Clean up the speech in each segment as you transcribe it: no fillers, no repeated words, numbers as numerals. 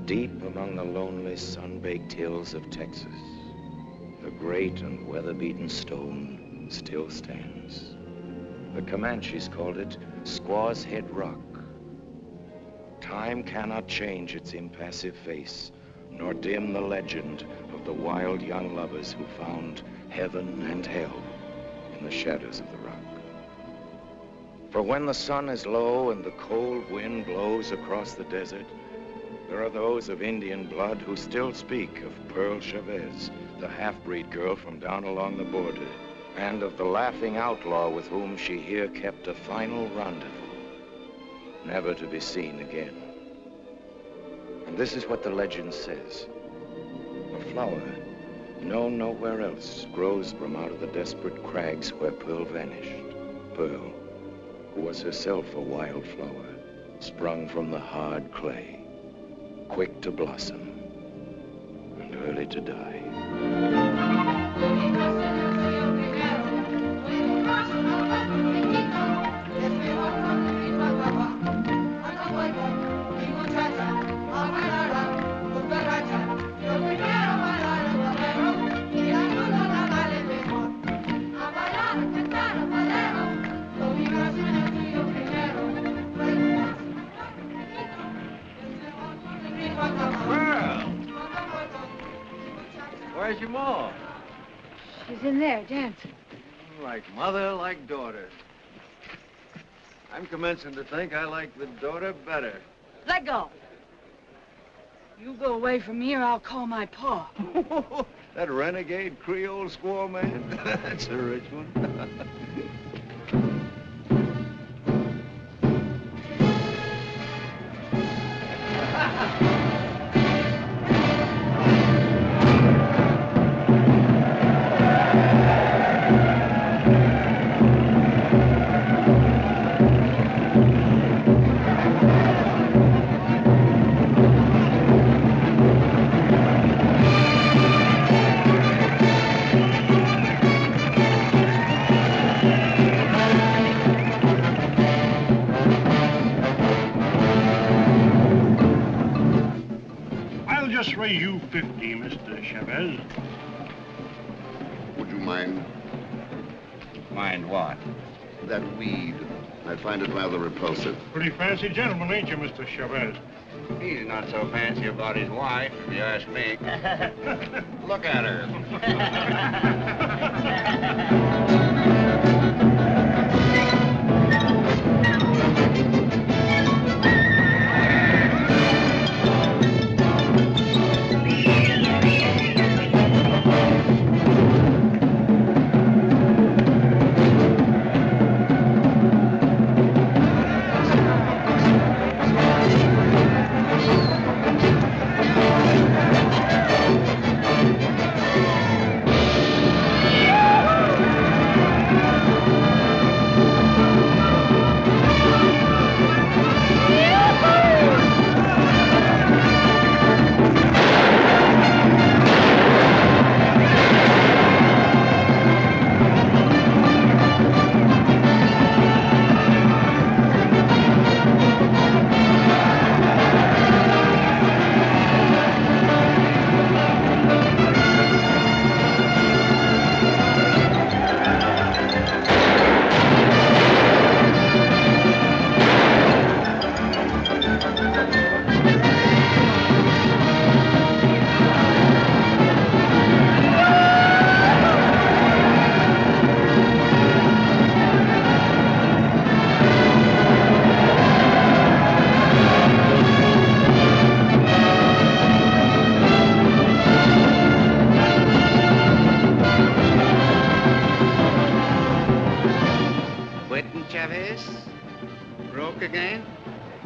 Deep among the lonely, sun-baked hills of Texas, the great and weather-beaten stone still stands. The Comanches called it Squaw's Head Rock. Time cannot change its impassive face, nor dim the legend of the wild young lovers who found heaven and hell in the shadows of the rock. For when the sun is low and the cold wind blows across the desert, there are those of Indian blood who still speak of Pearl Chavez, the half-breed girl from down along the border, and of the laughing outlaw with whom she here kept a final rendezvous, never to be seen again. And this is what the legend says. A flower, known nowhere else, grows from out of the desperate crags where Pearl vanished. Pearl, who was herself a wild flower, sprung from the hard clay, quick to blossom and early to die. Where's your ma? She's in there, dancing. Like mother, like daughter. I'm commencing to think I like the daughter better. Let go. You go away from me or I'll call my pa. That renegade Creole squaw man? That's a rich one. You 50, Mr. Chavez. Would you mind? Mind what? That weed. I find it rather repulsive. Pretty fancy gentleman, ain't you, Mr. Chavez? He's not so fancy about his wife, if you ask me. Look at her.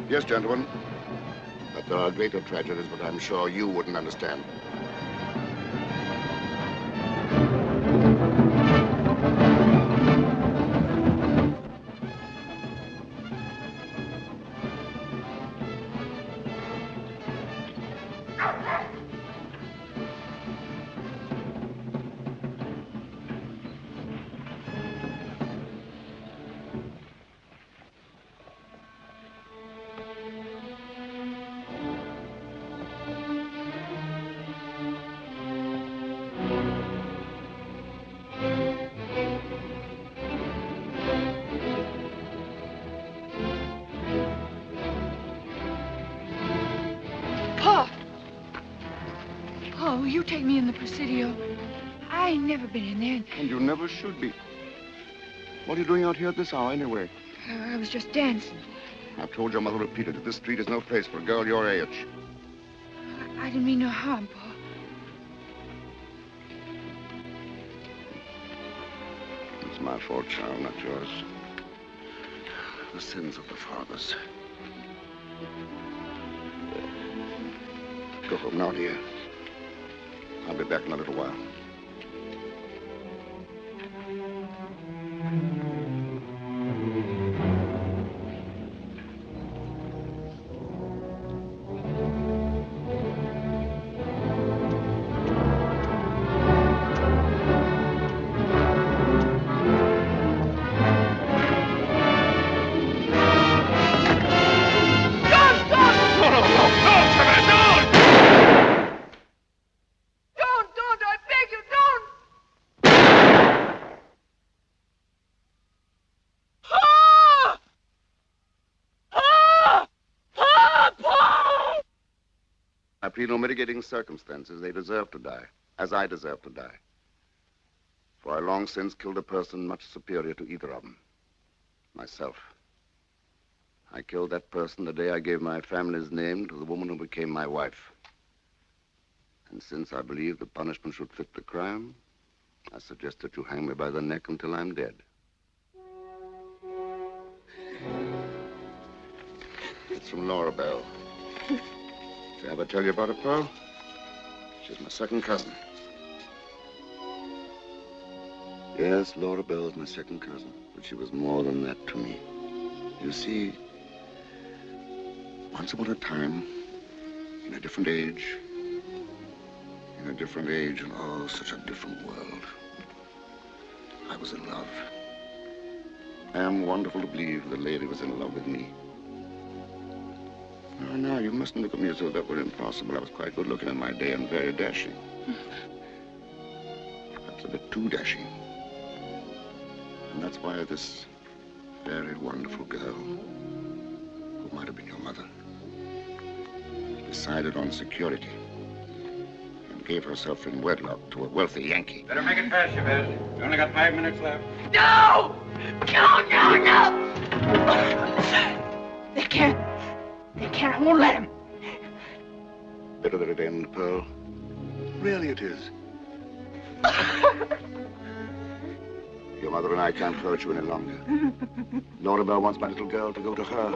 Yes, gentlemen. But there are greater tragedies, but I'm sure you wouldn't understand. you take me in the Presidio. I ain't never been in there. And you never should be. What are you doing out here at this hour, anyway? I was just dancing. I've told your mother repeatedly that this street is no place for a girl your age. I didn't mean no harm, Pa. It's my fault, child, not yours. The sins of the fathers. Go home now, dear. I'll be back in a little while. No mitigating circumstances, they deserve to die, as I deserve to die. For I long since killed a person much superior to either of them. Myself. I killed that person the day I gave my family's name to the woman who became my wife. And since I believe the punishment should fit the crime, I suggest that you hang me by the neck until I'm dead. It's from Laura Belle. Did I ever tell you about her, Pearl? She's my second cousin. Yes, Laura Belle is my second cousin, but she was more than that to me. You see, once upon a time, in a different age, and oh, such a different world, I was in love. I am wonderful to believe the lady was in love with me. Oh, no, you mustn't look at me as though that were impossible. I was quite good looking in my day and very dashing. Perhaps a bit too dashing. And that's why this very wonderful girl, who might have been your mother, decided on security and gave herself in wedlock to a wealthy Yankee. Better make it fast, Chavez. You only got 5 minutes left. No! No, no, no! They can't. They can't. I won't let him. Better that it end, Pearl. Really it is. Your mother and I can't hurt you any longer. Laura Belle wants my little girl to go to her.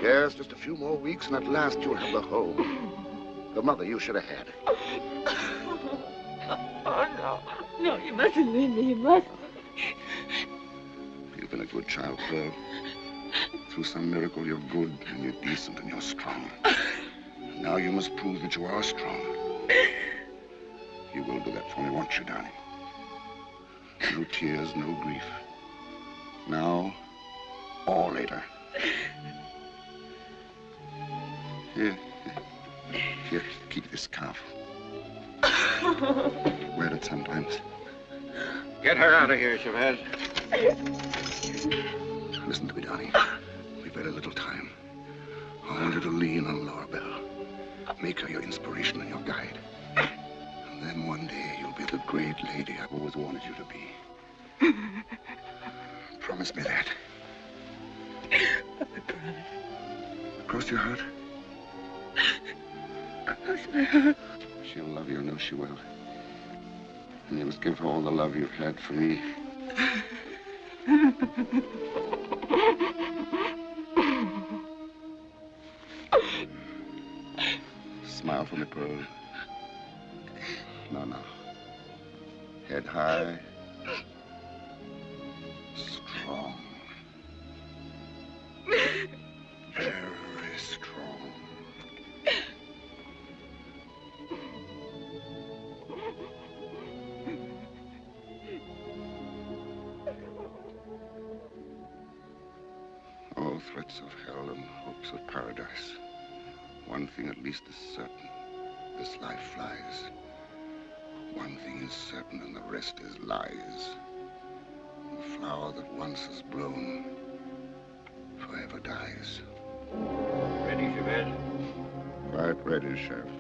Yes, just a few more weeks, and at last you'll have the home. The mother you should have had. Oh, no. No, you mustn't leave me. You mustn't. You've been a good child, Pearl. Through some miracle, you're good, and you're decent, and you're strong. Now you must prove that you are strong. You will do that for me, won't you, darling? No tears, no grief. Now or later. Here, keep this scarf. Wear it sometimes. Get her out of here, Chavez. Listen to me, darling. We've very little time. I want you to lean on Laura Belle. Make her your inspiration and your guide. And then one day you'll be the great lady I've always wanted you to be. Promise me that. I promise. Cross your heart. Cross my heart. She'll love you, I know she will. And you must give her all the love you've had for me. Smile for me, Pearl. No. Head high. Strong. Very strong. All threats of hell and hopes of paradise. One thing at least is certain. This life flies. One thing is certain, and the rest is lies. The flower that once is blown forever dies. Ready, Chavez? Quite ready, Sheriff.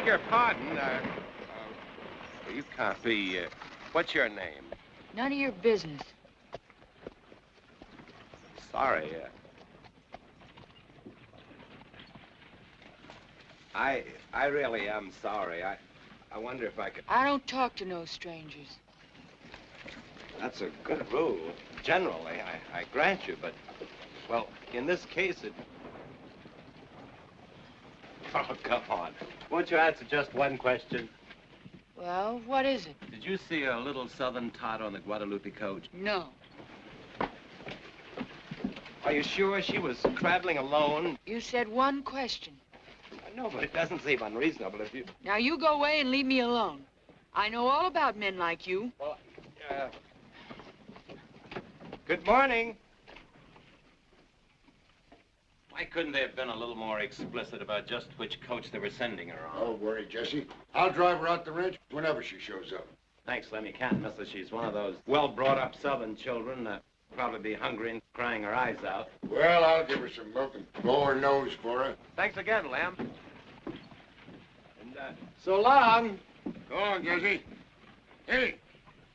your pardon. You can't be. What's your name? None of your business. Sorry. I really am sorry. I wonder if I could. I don't talk to no strangers. That's a good rule. Generally, I grant you, but, well, in this case, it... Oh, come on. Won't you answer just one question? Well, what is it? Did you see a little southern tot on the Guadalupe coach? No. Are you sure she was traveling alone? You said one question. I know, but it doesn't seem unreasonable if you... Now, you go away and leave me alone. I know all about men like you. Well, good morning. Why couldn't they have been a little more explicit about just which coach they were sending her on? Don't worry, Jesse. I'll drive her out the ranch whenever she shows up. Thanks, Lem. You can't miss her. She's one of those well-brought-up southern children that probably be hungry and crying her eyes out. Well, I'll give her some milk and blow her nose for her. Thanks again, Lem. And, so long. Go on, Jesse. Hey,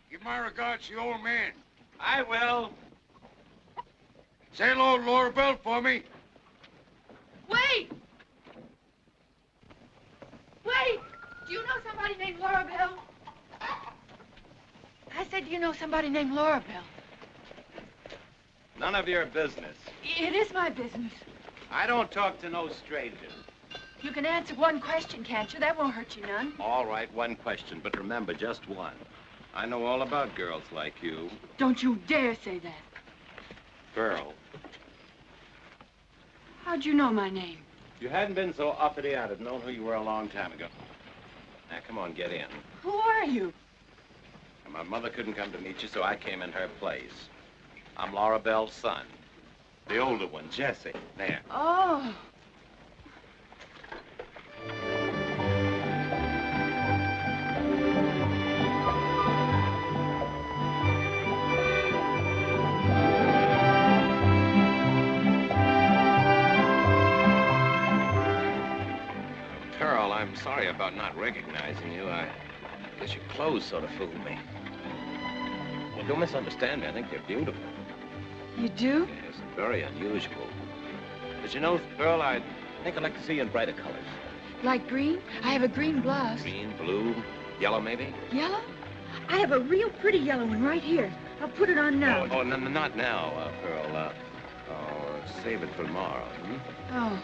give my regards to the old man. I will. Say hello to Laura Belle for me. Wait! Wait! Do you know somebody named Laura Belle? I said, do you know somebody named Laura Belle? None of your business. It is my business. I don't talk to no strangers. You can answer one question, can't you? That won't hurt you none. All right, one question, but remember, just one. I know all about girls like you. Don't you dare say that. Pearl. How'd you know my name? If you hadn't been so uppity, I'd have known who you were a long time ago. Now, come on, get in. Who are you? My mother couldn't come to meet you, so I came in her place. I'm Laura Belle's son. The older one, Jesse. There. Oh. Pearl, I'm sorry about not recognizing you. I guess your clothes sort of fooled me. Well, don't misunderstand me. I think you're beautiful. You do? Yes, very unusual. But you know, Pearl, I think I'd like to see you in brighter colors. Like green? I have a green blouse. Green, blue, yellow, maybe? Yellow? I have a real pretty yellow one right here. I'll put it on now. Oh, no, not now, Pearl. Save it for tomorrow. Hmm? Oh.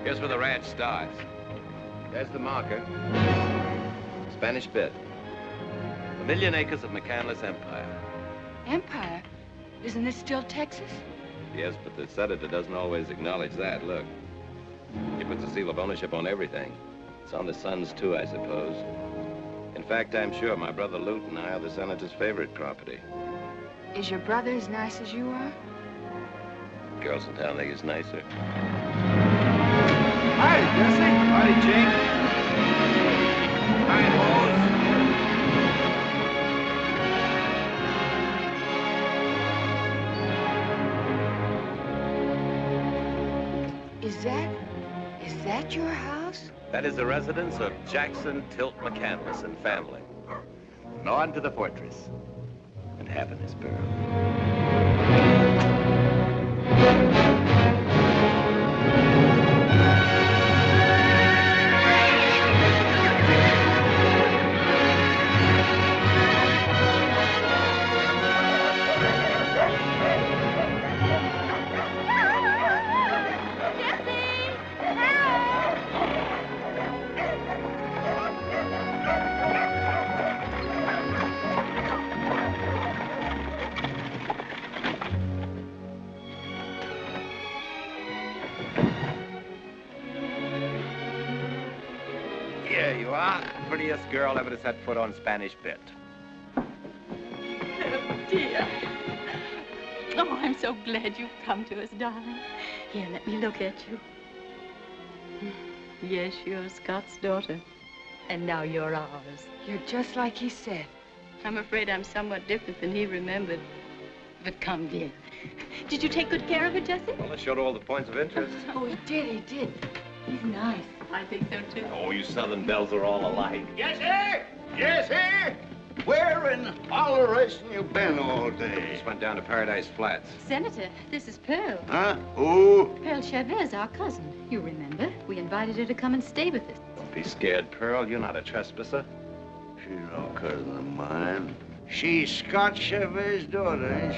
Here's where the ranch starts. There's the marker. Spanish bit. 1,000,000 acres of McCandless Empire. Empire? Isn't this still Texas? Yes, but the senator doesn't always acknowledge that. Look. He puts a seal of ownership on everything. It's on the sons, too, I suppose. In fact, I'm sure my brother Lewt and I are the senator's favorite property. Is your brother as nice as you are? Girls in town think he's nicer. Hi, Jesse. Howdy, Jake. Hi, Rose. Is that your house? That is the residence of Jackson Tilt McCandless and family. Now on to the fortress. And happiness, Pearl. Here you are. Prettiest girl ever to set foot on Spanish bit. Oh, dear. Oh, I'm so glad you've come to us, darling. Here, let me look at you. Yes, you're Scott's daughter. And now you're ours. You're just like he said. I'm afraid I'm somewhat different than he remembered. But come, dear. Did you take good care of her, Jessie? Well, it showed all the points of interest. Oh, he did. He's nice. I think so, too. Oh, you Southern belles are all alike. Yes, sir! Yes, sir! Where in holleration you been all day? Just went down to Paradise Flats. Senator, this is Pearl. Huh? Who? Pearl Chavez, our cousin. You remember? We invited her to come and stay with us. Don't be scared, Pearl. You're not a trespasser. She's no cousin of mine. She's Scott Chavez's daughter, ain't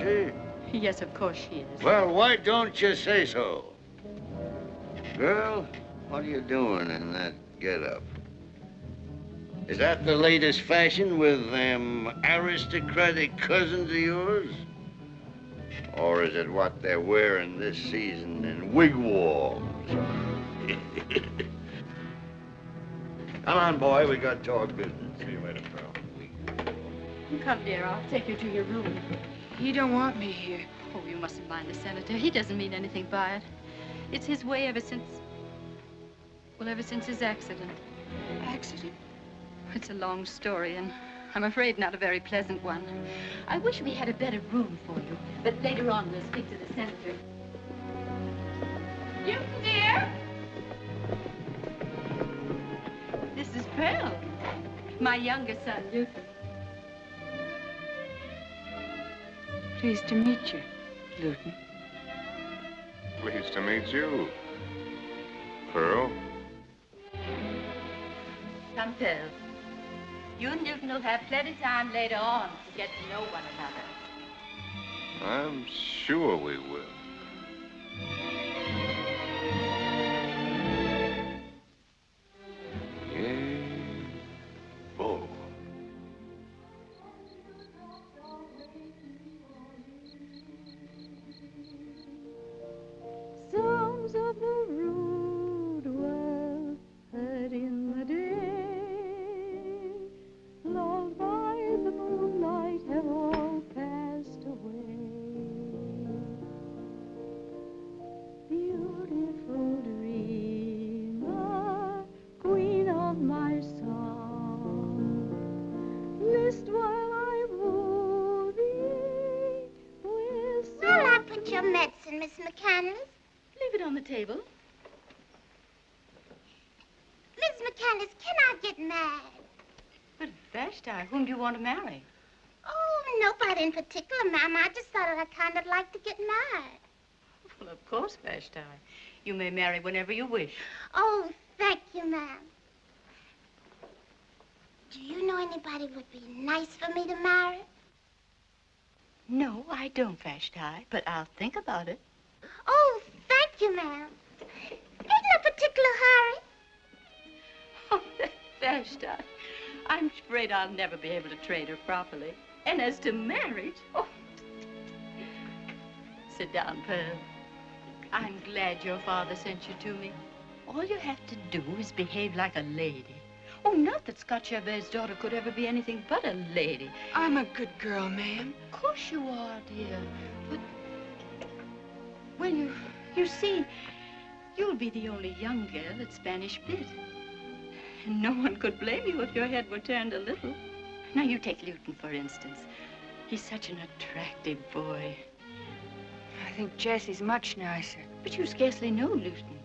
she? Yes, of course she is. Well, why don't you say so? Girl, what are you doing in that get-up? Is that the latest fashion with them aristocratic cousins of yours? Or is it what they're wearing this season in wigwams? Come on, boy, we got to talk business. See you later, Pearl. Come, dear, I'll take you to your room. He don't want me here. Oh, you mustn't mind the Senator. He doesn't mean anything by it. It's his way ever since his accident. Accident? It's a long story, and I'm afraid not a very pleasant one. I wish we had a better room for you, but later on we'll speak to the Senator. Newton, dear? This is Pearl, my younger son, Newton. Pleased to meet you, Luton. Pleased to meet you, Pearl. Come, Pearl. You and Newton will have plenty time later on to get to know one another. I'm sure we will. Yay. Oh. Sounds of the rude world heard in the day, lulled by the moonlight, have all passed away. Beautiful dreamer, queen of my song, list while I woo thee with Where'll I put your medicine, Miss McCandless? Leave it on the table. Miss McCandless, can I get married? But Vashti, whom do you want to marry? Oh, nobody in particular, ma'am. I just thought I'd kind of like to get married. Well, of course, Vashti. You may marry whenever you wish. Oh, thank you, ma'am. Do you know anybody would be nice for me to marry? No, I don't, Vashti, but I'll think about it. Oh, thank you, ma'am. In no particular hurry. Oh, Vashti, I'm afraid I'll never be able to train her properly. And as to marriage, oh. Sit down, Pearl. I'm glad your father sent you to me. All you have to do is behave like a lady. Oh, not that Scott Chavez's daughter could ever be anything but a lady. I'm a good girl, ma'am. Of course you are, dear. But, well, you see, you'll be the only young girl at Spanish Bit. And no one could blame you if your head were turned a little. Now, you take Luton, for instance. He's such an attractive boy. I think Jessie's much nicer. But you scarcely know Luton.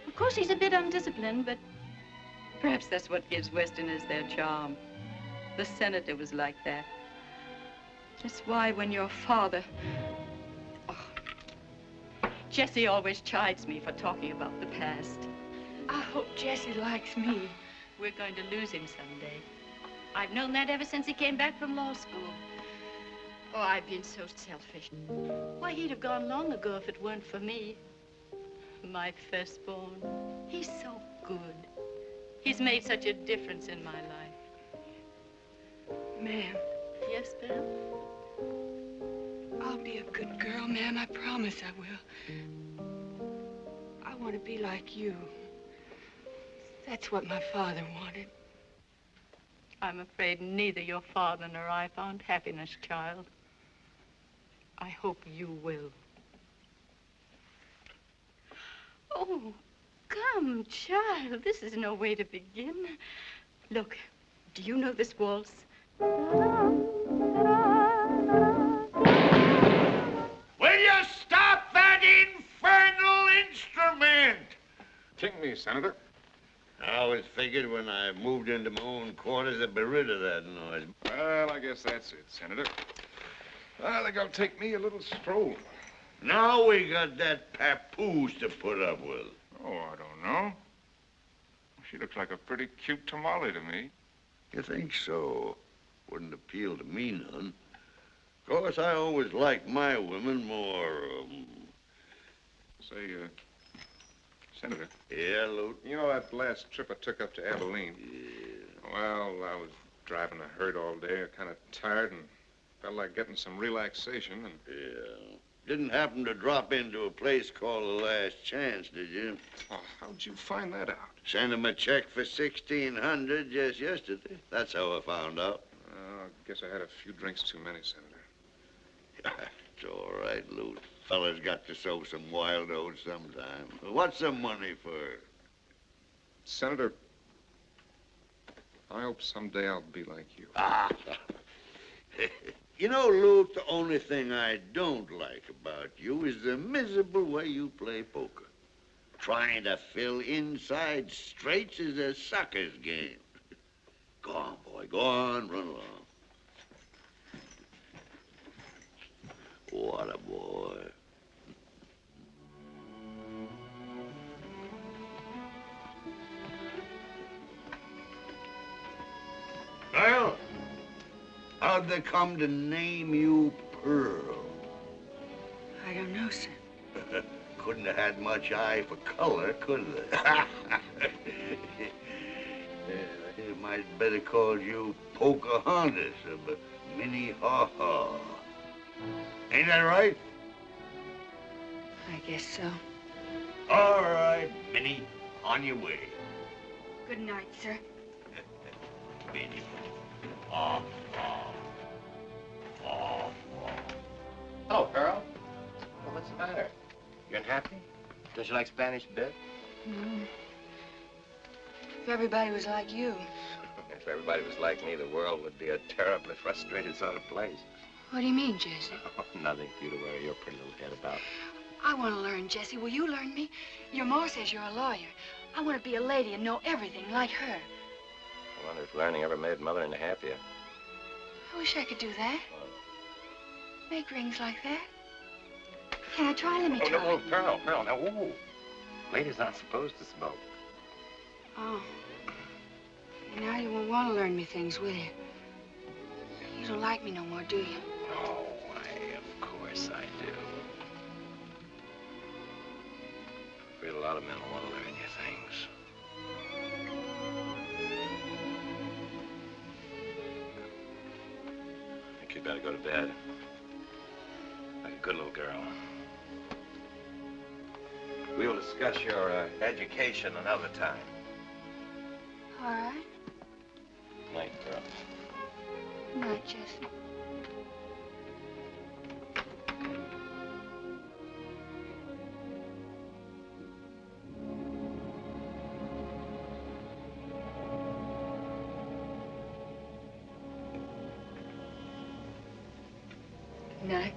Of course, he's a bit undisciplined, but perhaps that's what gives Westerners their charm. The Senator was like that. That's why when your father... Oh, Jessie always chides me for talking about the past. I hope Jessie likes me. We're going to lose him someday. I've known that ever since he came back from law school. Oh, I've been so selfish. Why, he'd have gone long ago if it weren't for me. My firstborn. He's so good. He's made such a difference in my life. Ma'am. Yes, Belle? I'll be a good girl, ma'am. I promise I will. I want to be like you. That's what my father wanted. I'm afraid neither your father nor I found happiness, child. I hope you will. Oh, come, child. This is no way to begin. Look, do you know this waltz? Will you stop that infernal instrument? King me, Senator. I always figured when I moved into my own quarters I'd be rid of that noise. Well, I guess that's it, Senator. I think I'll take me a little stroll. Now we got that papoose to put up with. Oh, I don't know. She looks like a pretty cute tamale to me. You think so? Wouldn't appeal to me none. Of course, I always liked my women more, Say, Senator. Yeah, Lewt? You know that last trip I took up to Abilene? Yeah. Well, I was driving a herd all day, kind of tired, and felt like getting some relaxation, and... Yeah. Didn't happen to drop into a place called The Last Chance, did you? Oh, how'd you find that out? Sent him a check for $1,600 just yesterday. That's how I found out. I guess I had a few drinks too many, Senator. It's all right, Lewt. Fella's got to sow some wild oats sometime. What's the money for? Senator, I hope someday I'll be like you. Ah. You know, Lewt, the only thing I don't like about you is the miserable way you play poker. Trying to fill inside straights is a sucker's game. Go on, boy. Go on. Run along. What a boy. Well, how'd they come to name you Pearl? I don't know, sir. Couldn't have had much eye for color, could they? They might better call you Pocahontas or Minnie Haw Haw. Ain't that right? I guess so. All right, Minnie, on your way. Good night, sir. Minnie. Haw Haw. Haw Haw. Oh, Pearl. Well, what's the matter? You unhappy? Don't you like Spanish bit? No. If everybody was like you. If everybody was like me, the world would be a terribly frustrated sort of place. What do you mean, Jesse? Oh, nothing for you to worry your pretty little head about. I want to learn, Jesse. Will you learn me? Your ma says you're a lawyer. I want to be a lady and know everything like her. I wonder if learning ever made mother into happier. I wish I could do that. Make rings like that. Can I try? Let me try. No, Pearl, now, whoa. Ladies aren't supposed to smoke. Oh. Now you won't want to learn me things, will you? You don't like me no more, do you? Oh, of course I do. I'm afraid a lot of men will want to learn you things. I think you'd better go to bed. Like a good little girl. We'll discuss your education another time. All right. Night, Pearl. Good night, Jesse. Good night.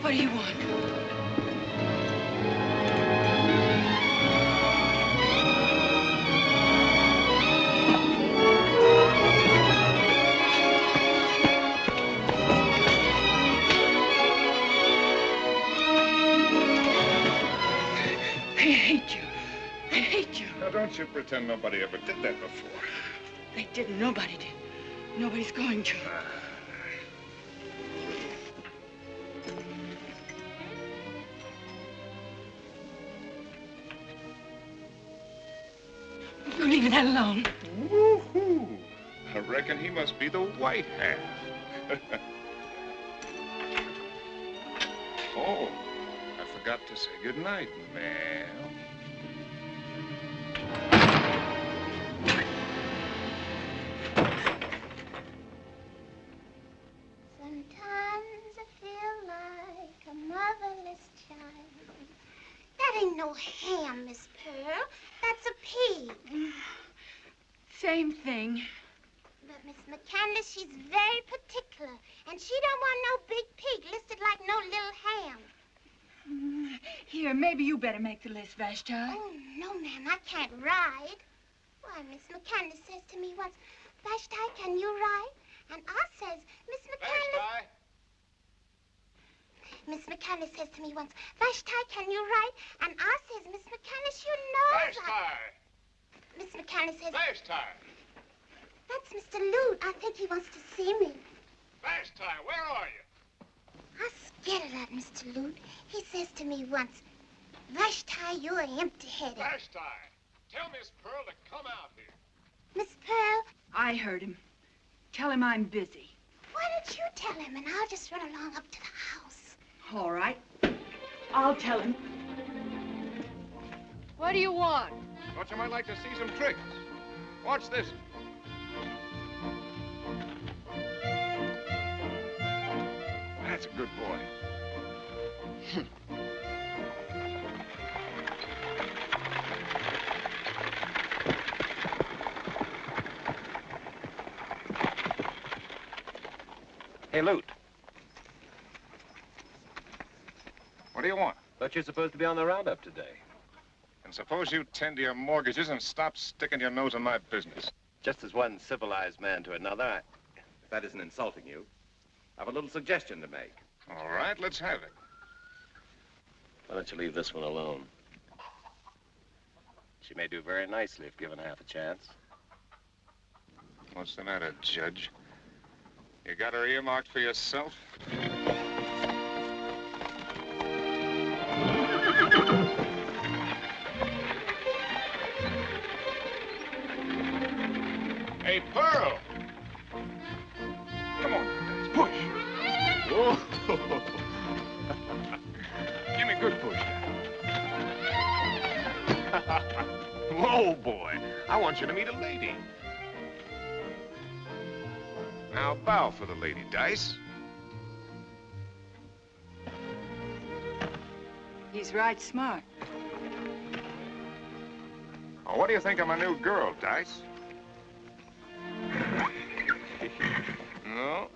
What do you want? I hate you. I hate you. Now, don't you pretend nobody ever did that before. They didn't. Nobody did. Nobody's going to. You leave leave that alone. Woo-hoo. I reckon he must be the white half. Oh, I forgot to say goodnight, ma'am. Sometimes I feel like a motherless child. That ain't no ham, Miss Pearl. That's a pig. Same thing. But Miss McCandless, she's very particular, and she don't want no big pig listed like no little ham. Here, maybe you better make the list, Vashti. Oh, no, ma'am, I can't ride. Why, Miss McCandless says to me once, Vashti, can you ride? And I says, Miss McCandless... Miss McCandless says to me once, Vashti, can you ride? And I says, Miss McCandless, you know... Vashti! Miss McCandless says... Vashti! That's Mr. Lewt. I think he wants to see me. Vashti, where are you? I'm scared of that, Mr. Lewt. He says to me once, Vashti, you're empty-headed. Vashti, tell Miss Pearl to come out here. Miss Pearl? I heard him. Tell him I'm busy. Why don't you tell him, and I'll just run along up to the house. All right. I'll tell him. What do you want? Thought you might like to see some tricks. Watch this. That's a good boy. Hey, Lewt. What do you want? Thought you're supposed to be on the roundup today. And suppose you tend to your mortgages and stop sticking your nose in my business. Just as one civilized man to another, if that isn't insulting you, I have a little suggestion to make. All right, let's have it. Why don't you leave this one alone? She may do very nicely if given half a chance. What's the matter, Judge? You got her earmarked for yourself? Hey, Pearl! Come on, guys, push! Whoa! Give me a good push. Whoa, boy. I want you to meet a lady. Now bow for the lady, Dice. He's right smart. Oh, what do you think of my new girl, Dice? No?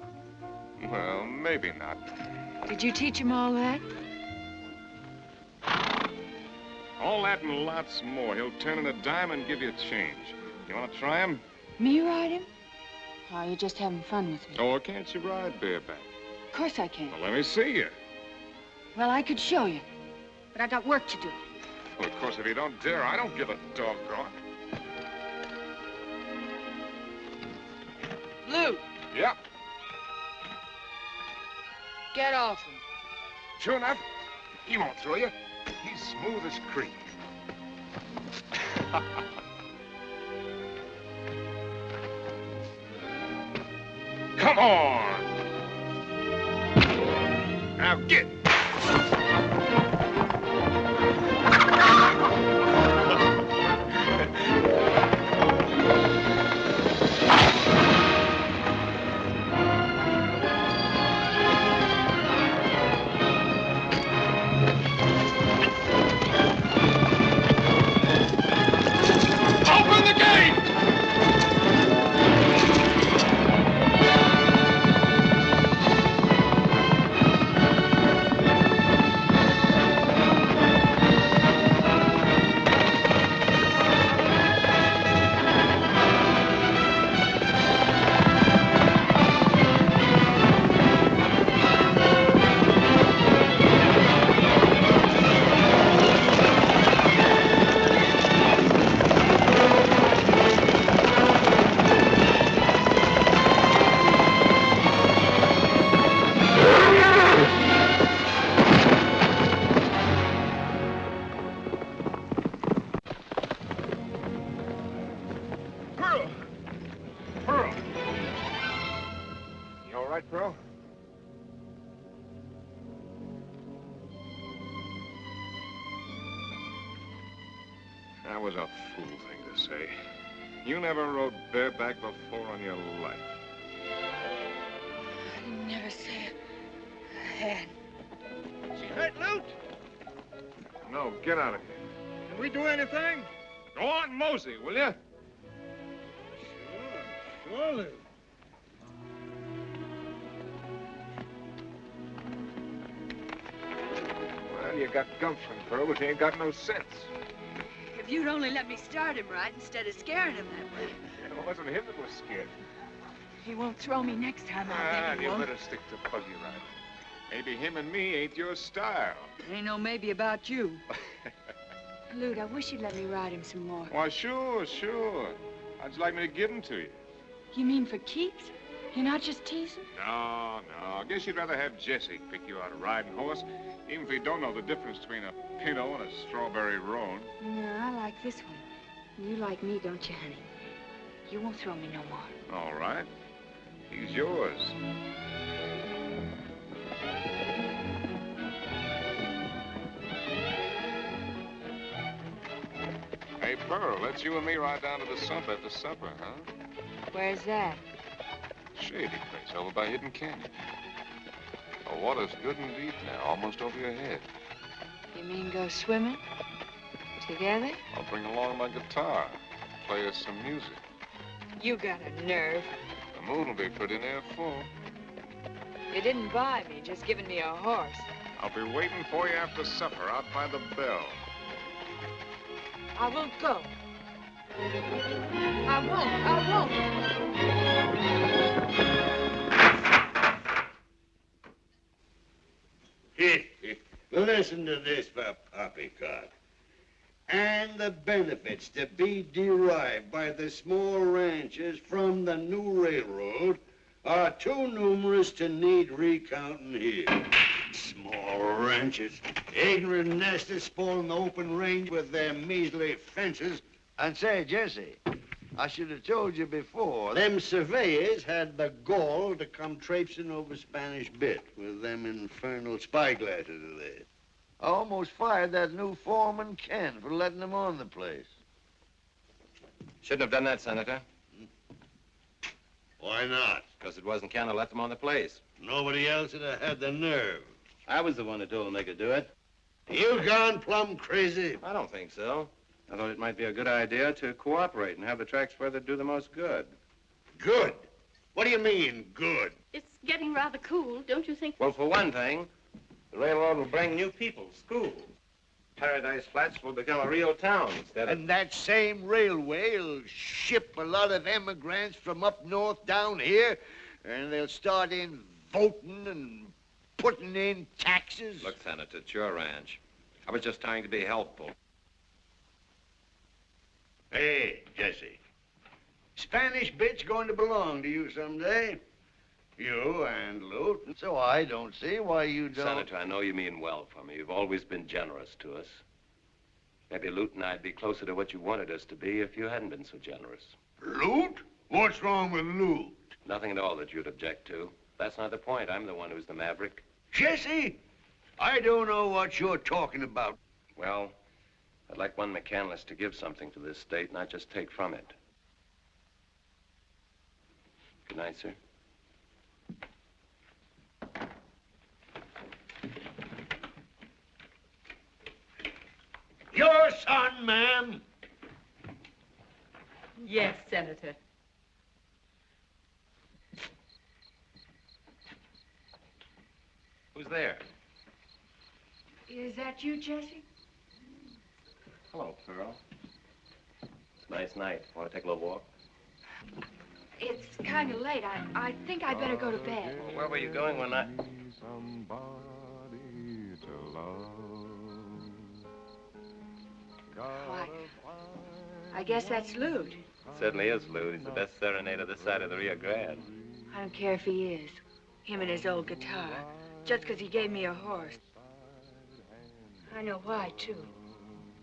Well, maybe not. Did you teach him all that? All that and lots more. He'll turn in a dime and give you a change. You want to try him? Me ride him? Oh, you're just having fun with me. Oh, can't you ride bareback? Of course I can. Well, let me see you. Well, I could show you. But I got work to do. Well, of course, if you don't dare, I don't give a doggone. Lewt, Yep. get off him. Sure enough, he won't throw you. He's smooth as cream. Come on! Now get! Open the gate! right, Pearl? That was a fool thing to say. You never rode bareback before in your life. I never said I had. She hurt, Lewt? No, get out of here. Can we do anything? Go on, mosey, will you? Sure, Lewt. Well, you got gumption, Pearl, but you ain't got no sense. If you'd only let me start him right instead of scaring him that way. It wasn't him that was scared. He won't throw me next time, I think he You won't. better stick to buggy riding. Maybe him and me ain't your style. Ain't no maybe about you. Lewt, I wish you'd let me ride him some more. Why, sure. How'd you like me to give him to you? You mean for keeps? You're not just teasing? No. I guess you'd rather have Jesse pick you out a riding horse, even if you don't know the difference between a pinto and a strawberry roan. No, I like this one. You like me, don't you, honey? You won't throw me no more. All right. He's yours. Hey, Pearl, let's you and me ride down to the sump after supper, huh? Where's that? Shady place over by Hidden Canyon. The water's good and deep now, almost over your head. You mean go swimming? Together? I'll bring along my guitar, play us some music. You got a nerve. The moon will be pretty near full. You didn't buy me, just giving me a horse. I'll be waiting for you after supper out by the bell. I won't go. Listen to this for poppycock. And the benefits to be derived by the small ranchers from the new railroad are too numerous to need recounting here. Small ranchers, ignorant nesters spoiling the open range with their measly fences. And say, Jesse, I should have told you before, them surveyors had the gall to come traipsing over Spanish Bit with them infernal spyglasses of theirs. I almost fired that new foreman, Ken, for letting them on the place. Shouldn't have done that, Senator. Why not? Because it wasn't Ken who let them on the place. Nobody else would have had the nerve. I was the one who told them they could do it. You gone plumb crazy? I don't think so. I thought it might be a good idea to cooperate and have the tracks where they'd do the most good. Good? What do you mean, good? It's getting rather cool, don't you think? Well, for one thing, the railroad will bring new people, schools. Paradise Flats will become a real town instead of... And that same railway will ship a lot of immigrants from up north down here, and they'll start in voting and putting in taxes. Look, Senator, it's your ranch. I was just trying to be helpful. Hey, Jesse. Spanish Bit's going to belong to you someday. You and Lewt. So I don't see why you don't... Senator, I know you mean well for me. You've always been generous to us. Maybe Lewt and I'd be closer to what you wanted us to be if you hadn't been so generous. Lewt? What's wrong with Lewt? Nothing at all that you'd object to. That's not the point. I'm the one who's the maverick. Jesse, I don't know what you're talking about. Well, I'd like one McCandless to give something to this state, not just take from it. Good night, sir. Your son, ma'am. Yes, Senator. Who's there? Is that you, Jesse? Hello, Pearl. It's a nice night. Want to take a little walk? It's kind of late. I think I'd better go to bed. Well, where were you going when I... I guess that's Lewt. Certainly is, Lewt. He's the best serenader this side of the Rio Grande. I don't care if he is. Him and his old guitar. Just because he gave me a horse. I know why, too.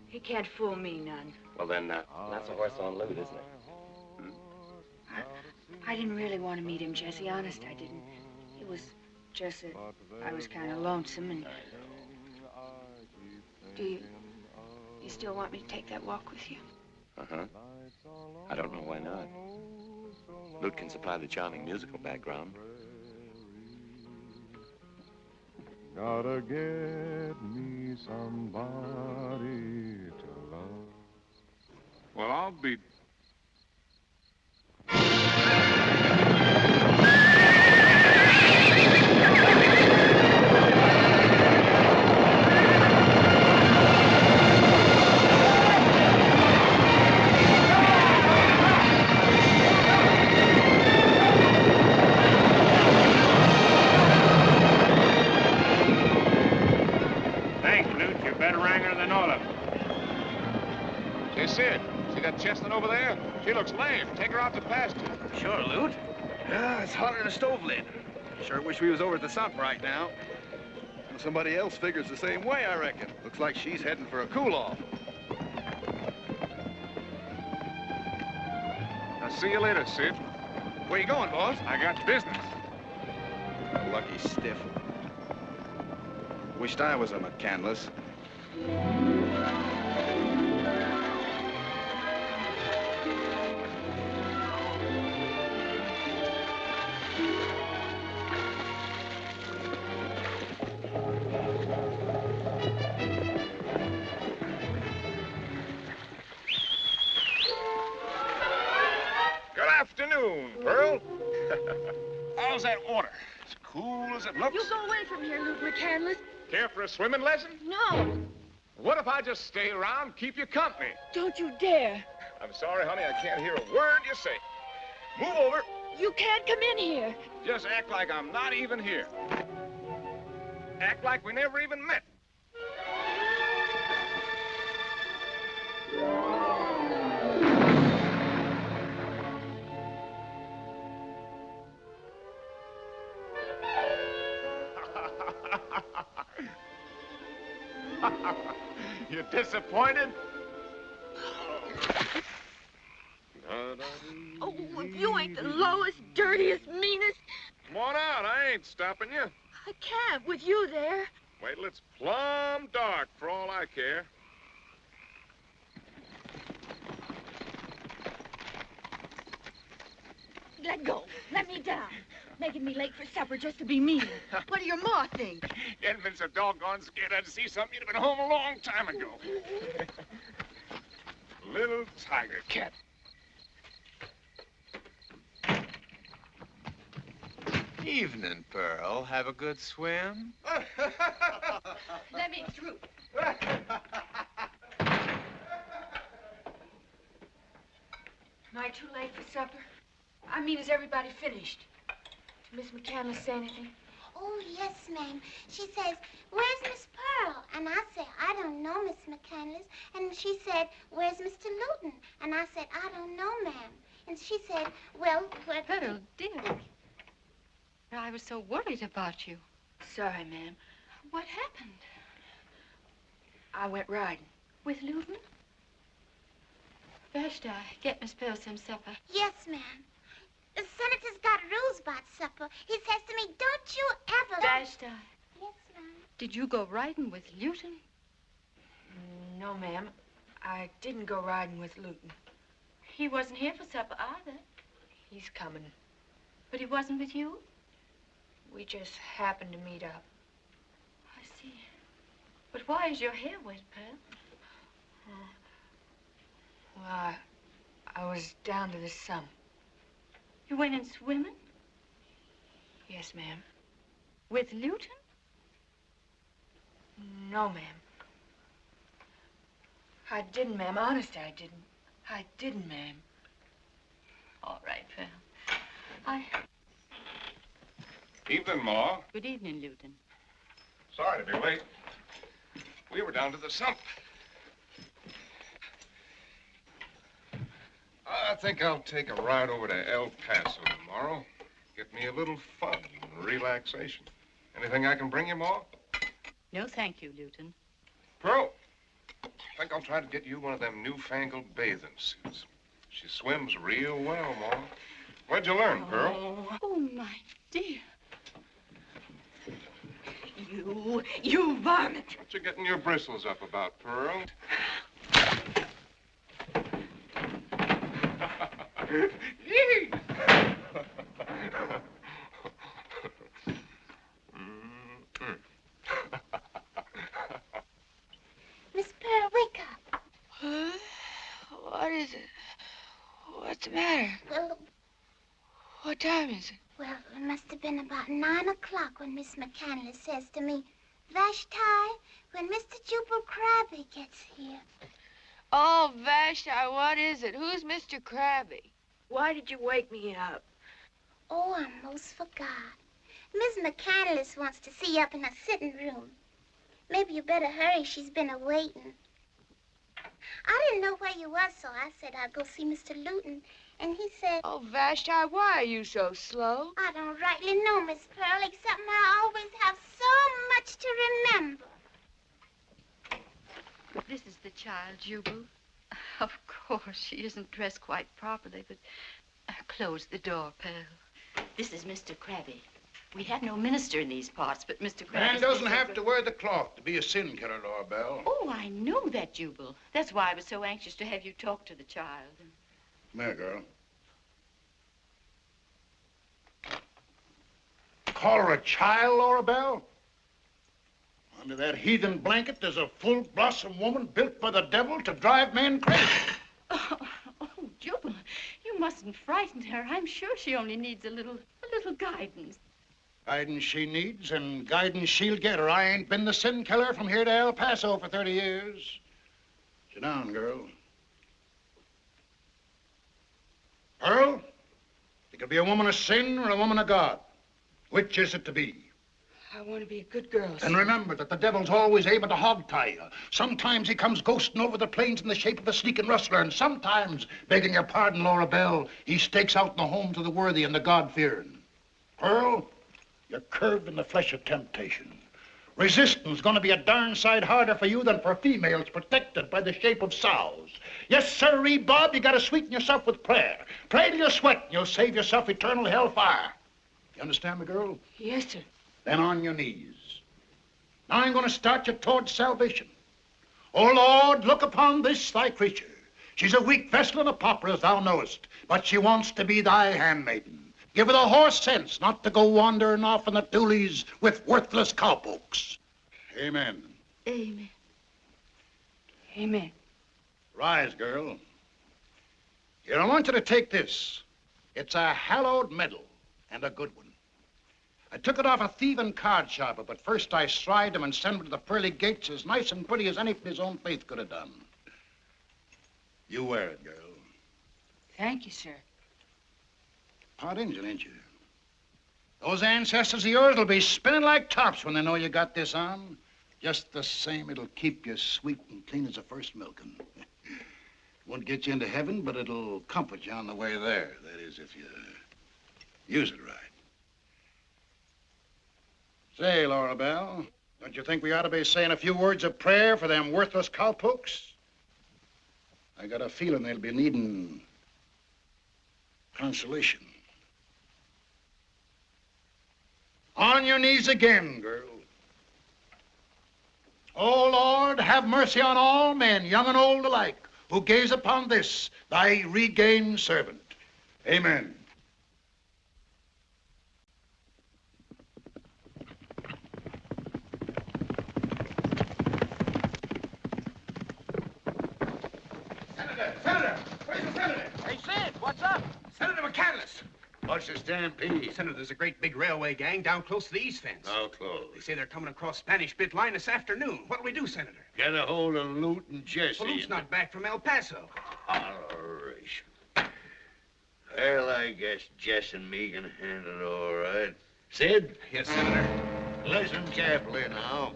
He can't fool me none. Well, then, that's a horse on Lewt, isn't it? I didn't really want to meet him, Jesse. Honest, I didn't. It was just that I was kind of lonesome and... Do you still want me to take that walk with you? Uh-huh. I don't know why not. Lewt can supply the charming musical background. Gotta get me somebody to love. Well, I'll be... Chestnut over there? She looks lame. Take her out to pasture. Sure, Lewt. Yeah, it's hotter than a stove lid. Sure wish we was over at the sump right now. Well, somebody else figures the same way, I reckon. Looks like she's heading for a cool-off. I'll see you later, Sid. Where you going, boss? I got business. A lucky stiff. Wished I was a McCandless. Pearl. How's that water? As cool as it looks? You go away from here, Lewt McCandless. Care for a swimming lesson? No. What if I just stay around, keep you company? Don't you dare. I'm sorry, honey, I can't hear a word you say. Move over. You can't come in here. Just act like I'm not even here. Act like we never even met. You're disappointed? Oh, if you ain't the lowest, dirtiest, meanest... Come on out. I ain't stopping you. I can't with you there. Wait till it's plumb dark for all I care. Let go. Let me down. Making me late for supper just to be mean. What do your ma think? You'd been so doggone scared I'd see something. You'd have been home a long time ago. Little tiger cat. Evening, Pearl. Have a good swim? Let me through. Am I too late for supper? I mean, is everybody finished? Did Miss McCandless say anything? Oh, yes, ma'am. She says, where's Miss Pearl? And I said, I don't know, Miss McCandless. And she said, where's Mr. Luton? And I said, I don't know, ma'am. And she said, well, where... Pearl, dear. I was so worried about you. Sorry, ma'am. What happened? I went riding. With Luton? Vashti, get Miss Pearl some supper. Yes, ma'am. The senator's got rules about supper. He says to me, don't you ever... Vashti. Yes, ma'am. Did you go riding with Luton? No, ma'am. I didn't go riding with Luton. He wasn't here for supper either. He's coming. But he wasn't with you? We just happened to meet up. I see. But why is your hair wet, Pearl? Well, I was down to the sump. You went in swimming? Yes, ma'am. With Luton? No, ma'am. I didn't, ma'am. Honest, I didn't. I didn't, ma'am. All right, Pearl. Evening, Ma. Good evening, Luton. Sorry to be late. We were down to the sump. I think I'll take a ride over to El Paso tomorrow. Get me a little fun and relaxation. Anything I can bring you, Ma? No, thank you, Luton. Pearl, I think I'll try to get you one of them newfangled bathing suits. She swims real well, Ma. Where'd you learn, Pearl? Oh, my dear. You varmint. What you getting your bristles up about, Pearl? Yee! Miss Pearl, wake up. Huh? What is it? What's the matter? Well, What time is it? well, it must have been about 9 o'clock when Miss McCandless says to me, Vashti, when Mr. Jubal Krabby gets here. Oh, Vashti, what is it? Who's Mr. Krabby? Why did you wake me up? Oh, I most forgot. Miss McCandless wants to see you up in her sitting room. Maybe you better hurry. She's been a-waiting. I didn't know where you was, so I said I'd go see Mr. Luton. And he said... Oh, Vashti, why are you so slow? I don't rightly know, Miss Pearl, except I always have so much to remember. This is the child, Jubal. Of course, she isn't dressed quite properly, but close the door, Pearl. This is Mr. Krabby. We have no minister in these parts, but Mr. Krabby... Man doesn't have to wear the cloth to be a sin killer, Laura Belle. Oh, I know that, Jubal. That's why I was so anxious to have you talk to the child. Come here, girl. Call her a child, Laura Belle? Under that heathen blanket, there's a full-blossom woman built by the devil to drive men crazy. Oh, Jubal, you mustn't frighten her. I'm sure she only needs a little guidance. Guidance she needs and guidance she'll get, or I ain't been the sin killer from here to El Paso for 30 years. Sit down, girl. Pearl, you could be a woman of sin or a woman of God. Which is it to be? I want to be a good girl. And remember that the devil's always able to hog-tie you. Sometimes he comes ghosting over the plains in the shape of a sneaking rustler, and sometimes, begging your pardon, Laura Belle, he stakes out in the homes of the worthy and the God-fearing. Pearl, you're curved in the flesh of temptation. Resistance gonna be a darn sight harder for you than for females protected by the shape of sows. Yes, sirree, Bob, you gotta sweeten yourself with prayer. Pray till you sweat, and you'll save yourself eternal hellfire. You understand me, girl? Yes, sir. Then on your knees. Now I'm going to start you towards salvation. Oh, Lord, look upon this thy creature. She's a weak vessel and a pauper, as thou knowest, but she wants to be thy handmaiden. Give her the horse sense not to go wandering off in the doolies with worthless cowpokes. Amen. Amen. Amen. Rise, girl. Here, I want you to take this. It's a hallowed medal, and a good one. I took it off a thieving card sharper, but first I stride him and send him to the pearly gates as nice and pretty as any from his own faith could have done. You wear it, girl. Thank you, sir. Hot Injun, ain't you? Those ancestors of yours will be spinning like tops when they know you got this on. Just the same, it'll keep you sweet and clean as the first milking. Won't get you into heaven, but it'll comfort you on the way there. That is, if you use it right. Say, Laura Belle, don't you think we ought to be saying a few words of prayer for them worthless cowpokes? I got a feeling they'll be needing consolation. On your knees again, girl. Oh, Lord, have mercy on all men, young and old alike, who gaze upon this, thy regained servant. Amen. Senator! Where's the senator? Hey, Sid, what's up? Senator McCandless. What's the stampede? Senator, there's a great big railway gang down close to the east fence. How close? They say they're coming across Spanish Bit Line this afternoon. What'll we do, Senator? Get a hold of Lewt and Jesse. Well, Lut's not back from El Paso. Holleration. Well, I guess Jess and me can handle it all right. Sid? Yes, Senator. Listen carefully now.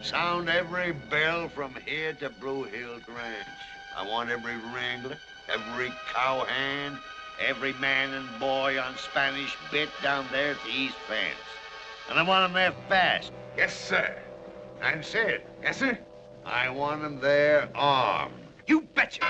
Sound every bell from here to Blue Hills Ranch. I want every wrangler, every cowhand, every man and boy on Spanish Bit down there at the east fence. And I want them there fast. Yes, sir. And Sid. Yes, sir? I want them there armed. You betcha.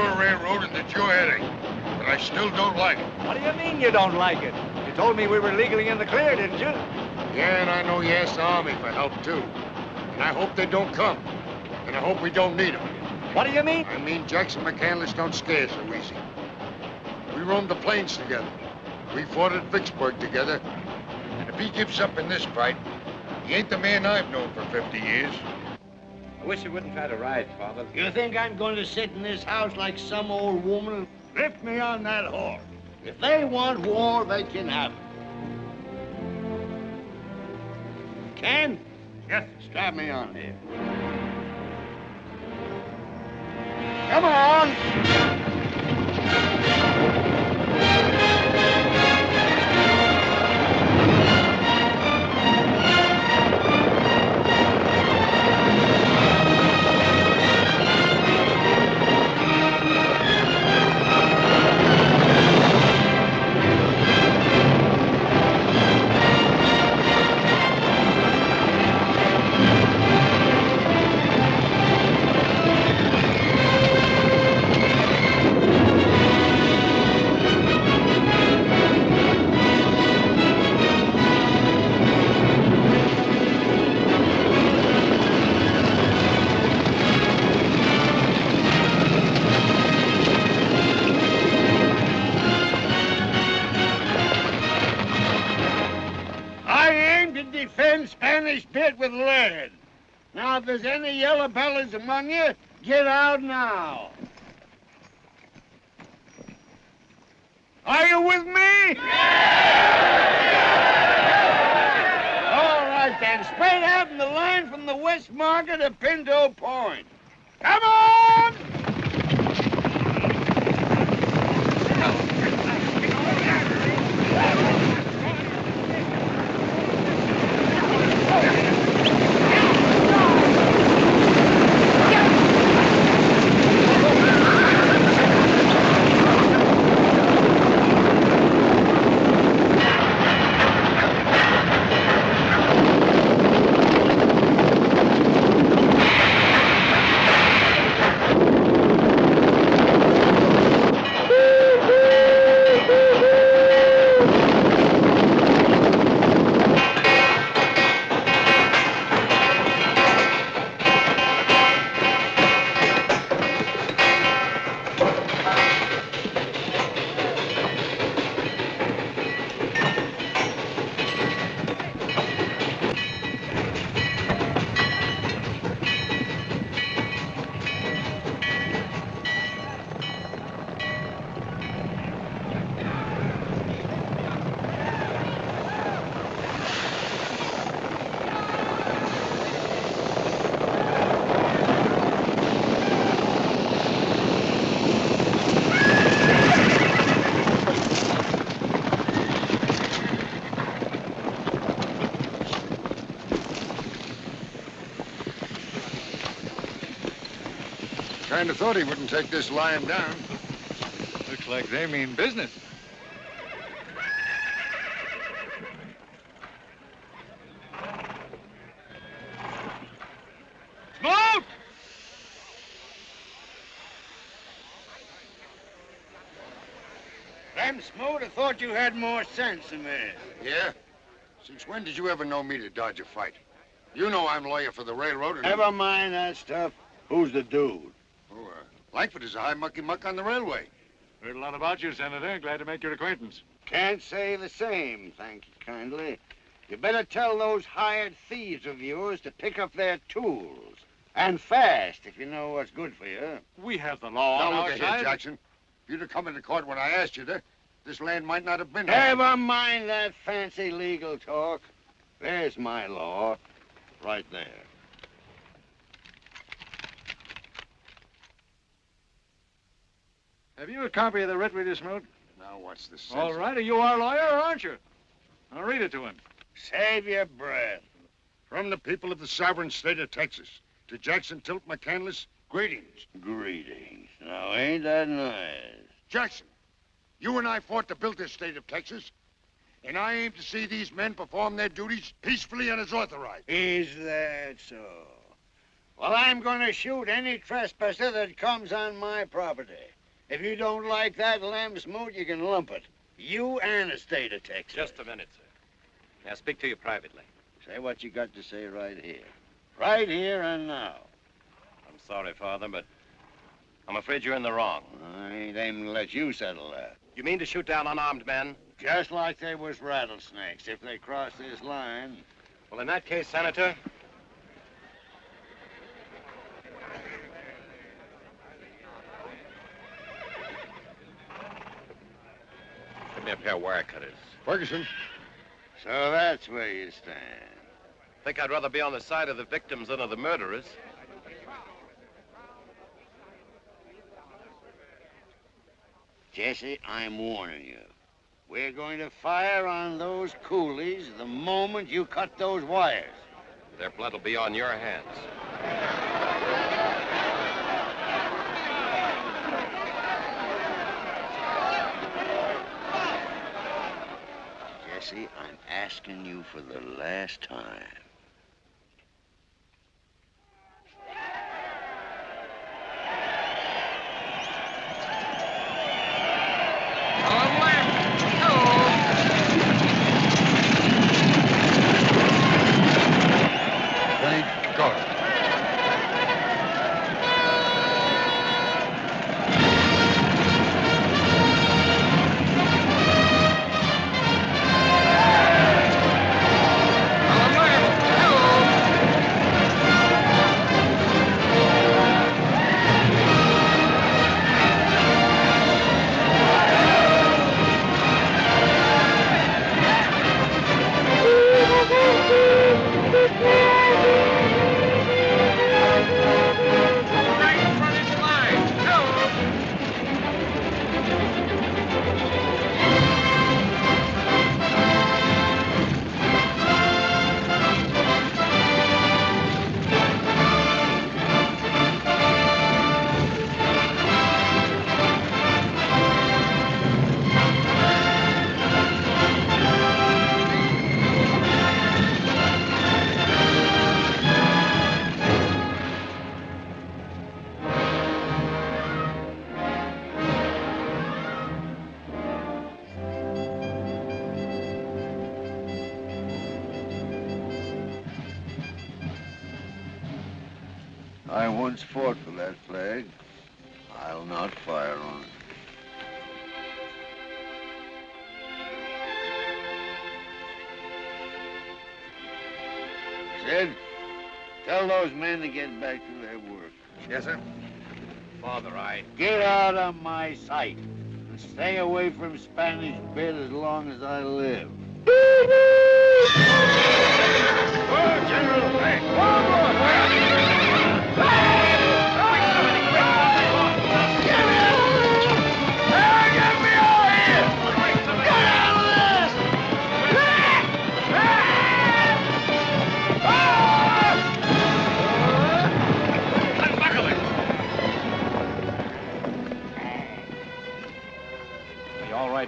your railroad and that you're heading. But I still don't like it. What do you mean you don't like it? You told me we were legally in the clear, didn't you? Yeah, and I know you asked the Army for help, too. And I hope they don't come. And I hope we don't need them. What do you mean? I mean Jackson McCandless don't scare so easy. We roamed the plains together. We fought at Vicksburg together. And if he gives up in this fight, he ain't the man I've known for 50 years. I wish you wouldn't try to ride, Father. You think I'm going to sit in this house like some old woman? Lift me on that horse. If they want war, they can have it. Ken? Yes? Strap me on here. Come on! Spanish bit with lead. Now, if there's any yellow bellies among you, get out now. Are you with me? All right, then. Straight out in the line from the West Market to Pinto Point. Come on! Kind of thought he wouldn't take this lying down. Looks like they mean business. Smoke! Them Smoot, I thought you had more sense than that. Yeah? Since when did you ever know me to dodge a fight? You know I'm lawyer for the railroad and... Never mind that stuff. Who's the dude? Oh, Langford is a high mucky-muck on the railway. Heard a lot about you, Senator. Glad to make your acquaintance. Can't say the same, thank you kindly. You better tell those hired thieves of yours to pick up their tools. And fast, if you know what's good for you. We have the law on Now, our look side. ahead, Jackson. If you'd have come into court when I asked you to, this land might not have been... Never mind that fancy legal talk. There's my law, right there. Have you a copy of the writ reader, Smoot? Now, what's the sense? All right, you are a lawyer, aren't you? I'll read it to him. Save your breath. From the people of the sovereign state of Texas, to Jackson Tilt McCandless, greetings. Greetings. Now, ain't that nice? Jackson, you and I fought to build this state of Texas, and I aim to see these men perform their duties peacefully and as authorized. Is that so? Well, I'm going to shoot any trespasser that comes on my property. If you don't like that lamb's moot, you can lump it. You and the state of Texas. Just a minute, sir. Now, speak to you privately. Say what you got to say right here. Right here and now. I'm sorry, Father, but I'm afraid you're in the wrong. I ain't aiming to let you settle that. You mean to shoot down unarmed men? Just like they was rattlesnakes. If they cross this line... Well, in that case, Senator... Give me a pair of wire cutters. Ferguson. So that's where you stand. Think I'd rather be on the side of the victims than of the murderers. Jesse, I'm warning you. We're going to fire on those coolies the moment you cut those wires. Their blood will be on your hands. Jesse, I'm asking you for the last time. Thank God. I once fought for that flag. I'll not fire on it. Sid, tell those men to get back to their work. Yes, sir. Father, Get out of my sight and stay away from Spanish Bit as long as I live. Oh, General! Hey!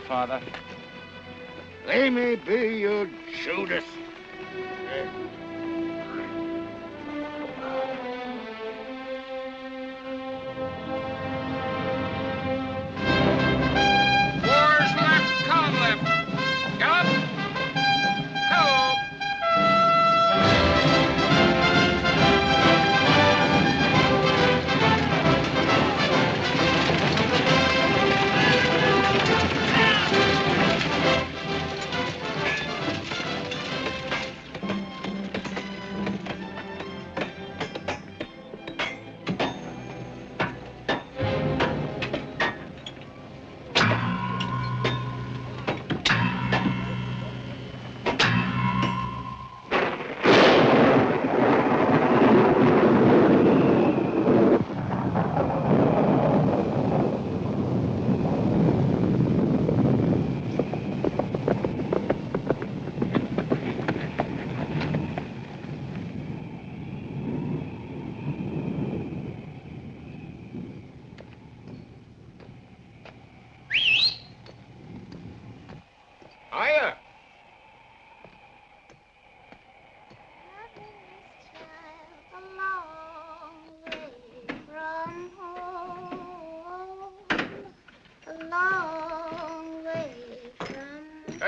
Father? They may be, you Judas. Wars left, column left. Gallop. Hello.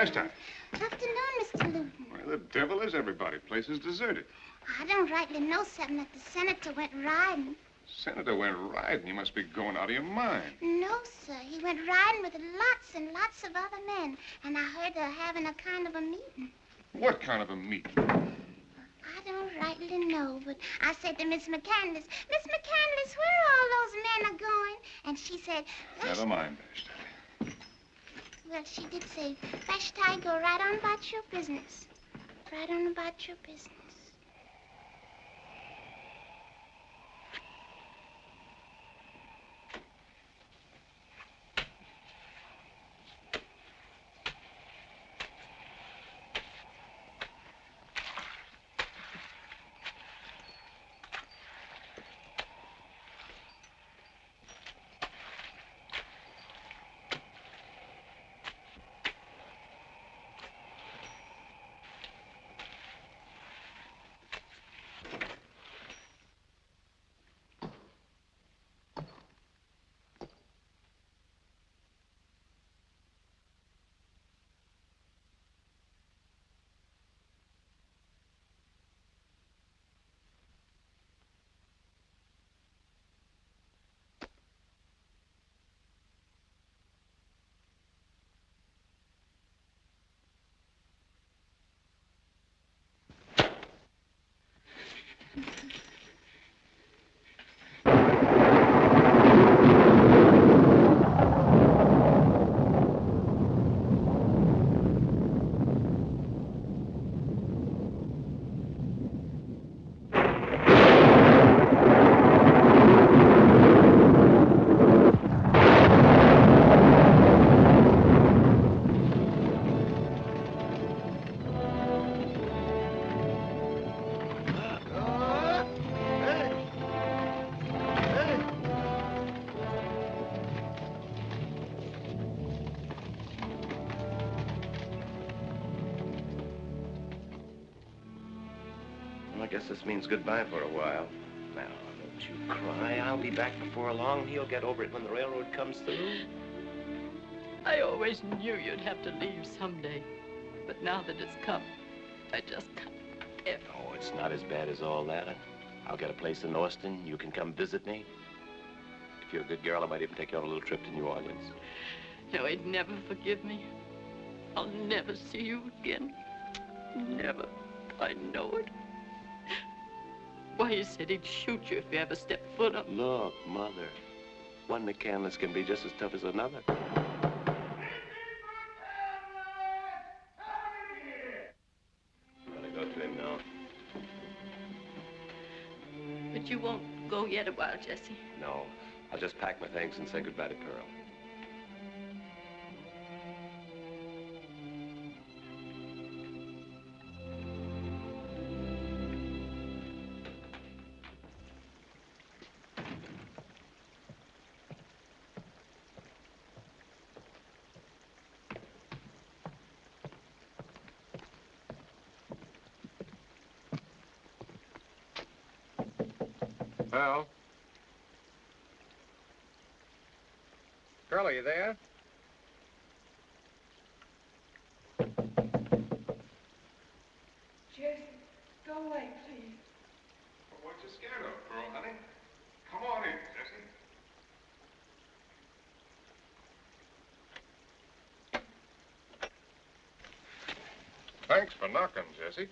Vashti. Afternoon, Mr. Lewt. Where the devil is everybody? Place is deserted. I don't rightly know something that the senator went riding. Senator went riding. You must be going out of your mind. No, sir. He went riding with lots and lots of other men. And I heard they're having a kind of a meeting. What kind of a meeting? I don't rightly know, but I said to Miss McCandless, Miss McCandless, where all those men are going? And she said... Never mind, Vashti. Well, she did say, Vashti, go right on about your business. Right on about your business. I guess this means goodbye for a while. Now, don't you cry. I'll be back before long. He'll get over it when the railroad comes through. I always knew you'd have to leave someday. But now that it's come, I just can't. Oh, it's not as bad as all that. I'll get a place in Austin. You can come visit me. If you're a good girl, I might even take you on a little trip to New Orleans. No, he'd never forgive me. I'll never see you again. Never. I know it. Why, he said he'd shoot you if you ever stepped foot up. Look, Mother, one McCandless can be just as tough as another. Gotta go to him now. But you won't go yet a while, Jesse. No, I'll just pack my things and say goodbye to Pearl. Pearl? Pearl, are you there? Jesse, go away, please. What you scared of, Pearl, honey? Come on in, Jesse. Thanks for knocking, Jesse.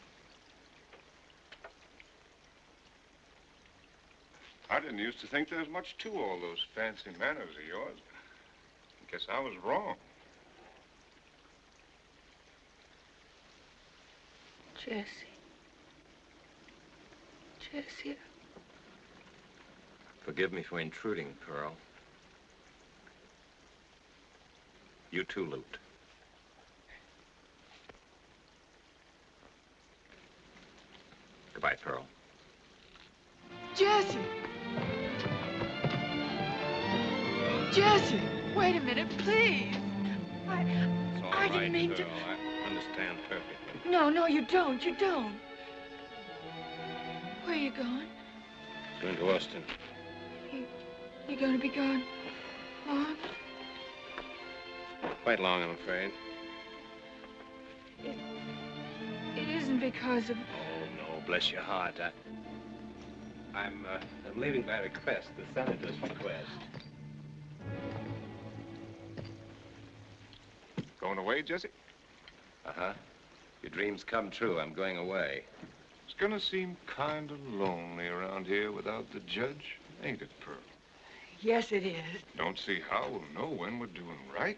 I didn't used to think there was much to all those fancy manners of yours. Guess I was wrong. Jesse. Jesse. Forgive me for intruding, Pearl. You too, Lewt. Goodbye, Pearl. Jesse! Jesse! Wait a minute, please. It's all I right, didn't mean Pearl. to. I understand perfectly. No, you don't. You don't. Where are you going? Going to Austin. You're going to be gone long? Quite long, I'm afraid. It isn't because of... Oh, no, bless your heart. I'm leaving by request, the senator's request. Going away, Jesse? Uh-huh. Your dreams come true. I'm going away. It's gonna seem kind of lonely around here without the judge, ain't it, Pearl? Yes, it is. Don't see how we'll know when we're doing right,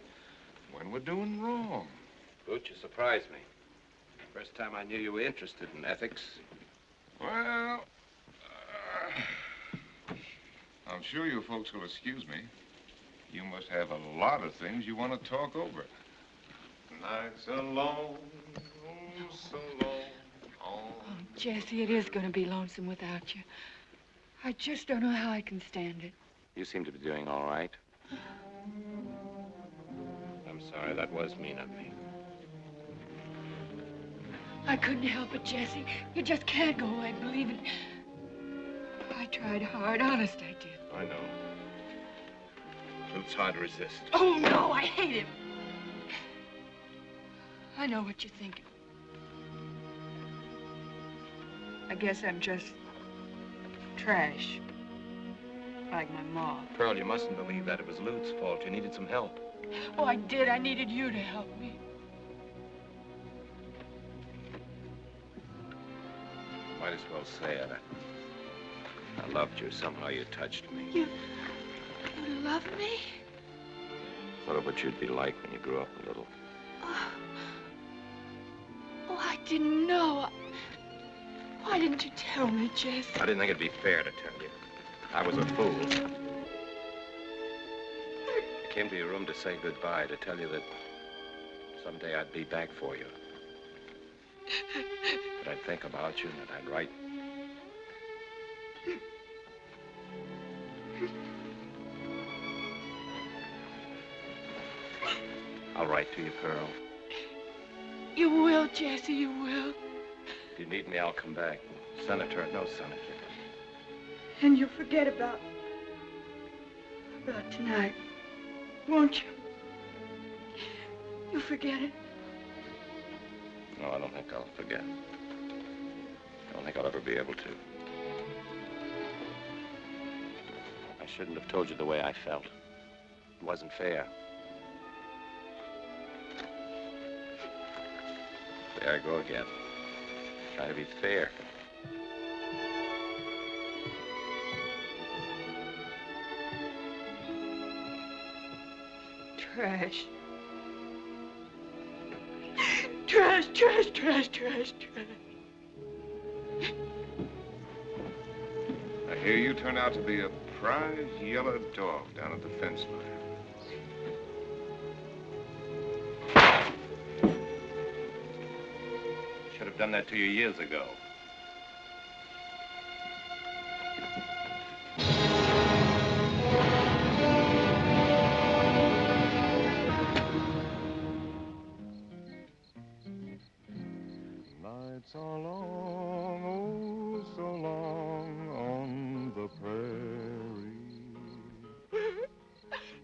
when we're doing wrong. Lewt, you surprised me. First time I knew you were interested in ethics. Well, I'm sure you folks will excuse me. You must have a lot of things you want to talk over. Nights are long, oh, so long. Oh, Jesse, it is going to be lonesome without you. I just don't know how I can stand it. You seem to be doing all right. I'm sorry, that was mean of me. I couldn't help it, Jesse. You just can't go away, believe it. I tried hard, honest I did. I know. Lut's hard to resist. Oh, no, I hate him. I know what you're thinking. I guess I'm just trash. Like my mom. Pearl, you mustn't believe that. It was Lut's fault. You needed some help. Oh, I did. I needed you to help me. Might as well say it. I loved you. Somehow you touched me. You love me? Thought of what you'd be like when you grew up a little. Oh, I didn't know. Why didn't you tell me, Jess? I didn't think it'd be fair to tell you. I was a fool. I came to your room to say goodbye, to tell you that someday I'd be back for you. That I'd think about you and that I'd write. I'll write to you, Pearl. You will, Jesse, you will. If you need me, I'll come back. Senator or no senator. And you'll forget about tonight, won't you? You'll forget it. No, I don't think I'll forget. I don't think I'll ever be able to. I shouldn't have told you the way I felt. It wasn't fair. There I go again. Trying to be fair. Trash. Trash, trash, trash, trash, trash. I hear you turned out to be a prize yellow dog down at the fence line. Should have done that to you years ago. Nights are long, oh, so long on the prairie.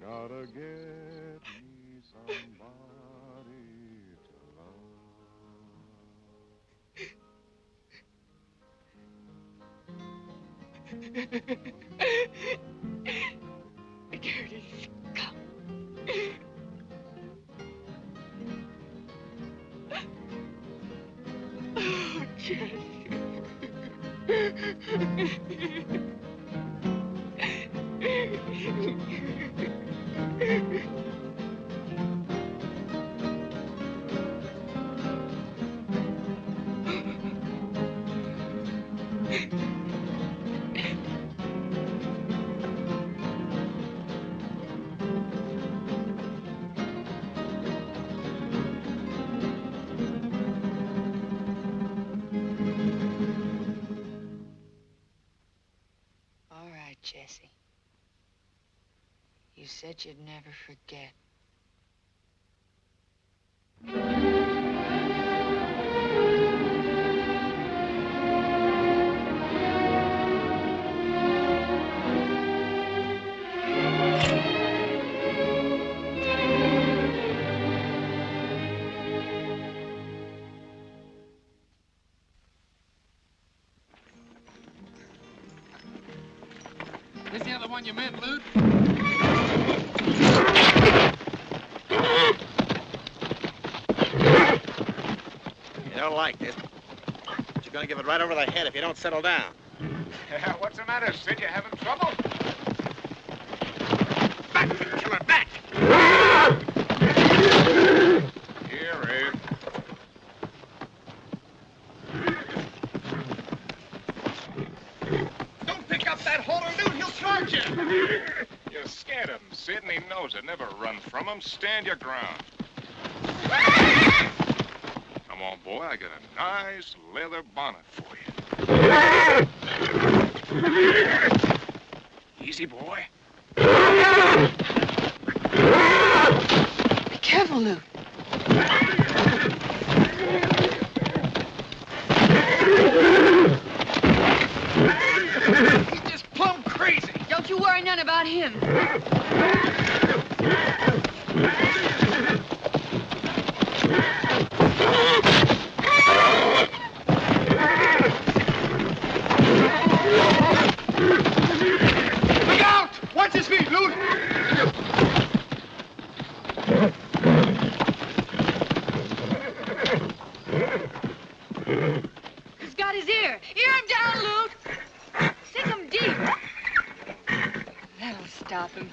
Gotta get me somebody to Dirty scum. Oh, Jess. Jesse. You said you'd never forget. This the other one you meant, Lewt? You don't like this, but you're gonna give it right over the head if you don't settle down. Yeah, what's the matter, Sid? You having trouble? Back, killer, back! Here, Ed. Don't pick up that holder, Lewt. He'll charge you. You scared him, Sid, and he knows it. Never run from him. Stand your ground. Come on, boy. I got a nice leather bonnet for you. Easy, boy. Be careful, Lewt. He's just plumb crazy. Don't you worry none about him. Look out! Watch his feet, Lewt! He's got his ear. Ear him down, Lewt. Sink him deep. That'll stop him.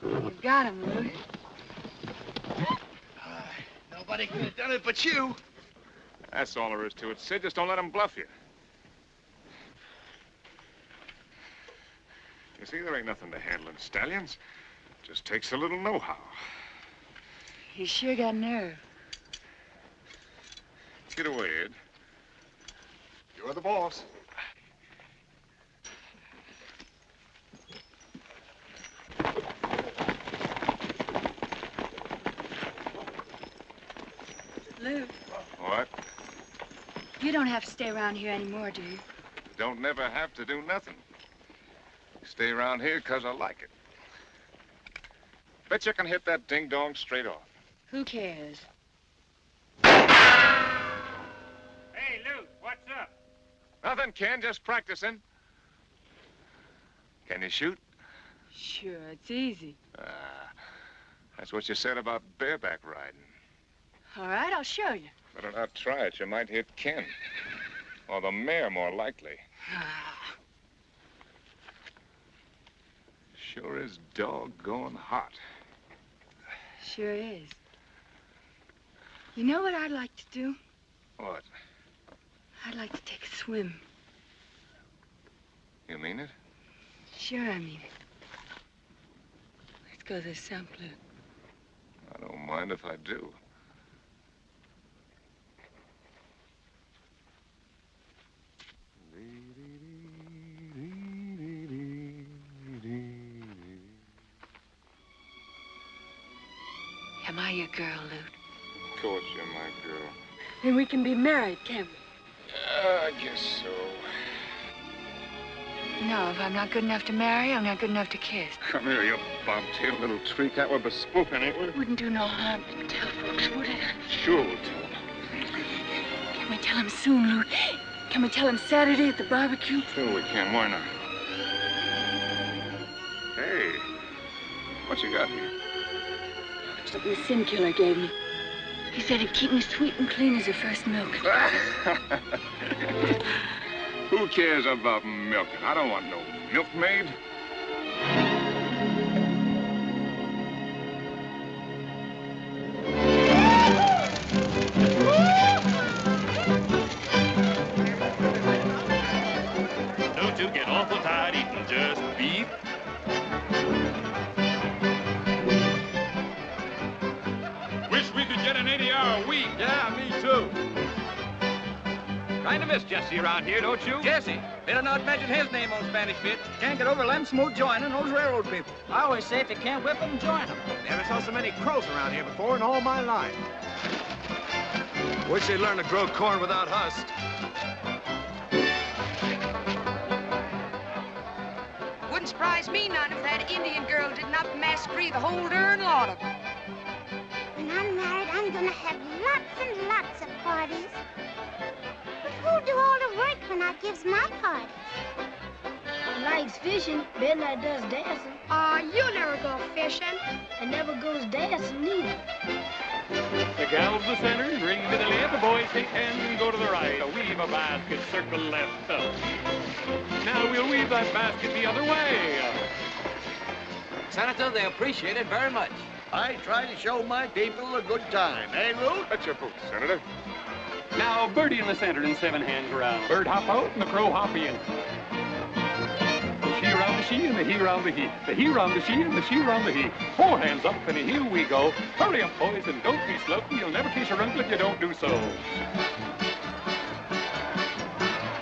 You've got him, Lewt. Nobody could have done it but you. That's all there is to it, Sid. Just don't let him bluff you. You see, there ain't nothing to handling stallions. Just takes a little know-how. He's sure got nerve. Get away, Ed. You're the boss. Lewt, What? you don't have to stay around here anymore, do you? Don't never have to do nothing. Stay around here 'cause I like it. Bet you can hit that ding-dong straight off. Who cares? Hey, Lewt, what's up? Nothing, Ken. Just practicing. Can you shoot? Sure, it's easy. That's what you said about bareback riding. All right, I'll show you. Better not try it. You might hit Ken. Or the mare, more likely. Sure is doggone hot. Sure is. You know what I'd like to do? What? I'd like to take a swim. You mean it? Sure, I mean it. Let's go to the sump, Lewt. I don't mind if I do. Am I your girl, Lewt? Of course you're my girl. Then we can be married, can't we? I guess so. No, if I'm not good enough to marry, I'm not good enough to kiss. Come here, you bobtail little treat. That we're bespoken, ain't we? Wouldn't do no harm to tell folks, would it? Sure we'll tell them. Can we tell him soon, Lewt? Can we tell him Saturday at the barbecue? Sure we can. Why not? Hey, what you got here? Something the sin killer gave me. He said it'd keep me sweet and clean as the first milk. Who cares about milking? I don't want no milkmaid. Don't you get awful tired eating just beef? Wish we could get an 80-hour week. Yeah, me too. Kind of miss Jesse around here, don't you? Jesse. Better not mention his name on Spanish Bit. Can't get over them smooth joining those railroad people. I always say if you can't whip them, join them. Never saw so many crows around here before in all my life. Wish they'd learn to grow corn without husk. Wouldn't surprise me none if that Indian girl didn't up massacre the whole darn lot of them. When I'm married, I'm gonna have lots and lots of parties. But who'll do all the work when I gives my parties? Likes fishing, Midnight does dancing. You never go fishing. And never goes dancing neither. The gals the center, ring to the left, the boys take hands and go to the right. Weave a basket, circle left. Now we'll weave that basket the other way. Senator, they appreciate it very much. I try to show my people a good time, eh, Lewt? That's your boots, Senator. Now birdie in the center and 7 hands around. Bird hop out and the crow hop in. The she round the she and the he round the he. The he round the she and the she round the he. 4 hands up and here we go. Hurry up, boys, and don't be slow. You'll never kiss your uncle if you don't do so.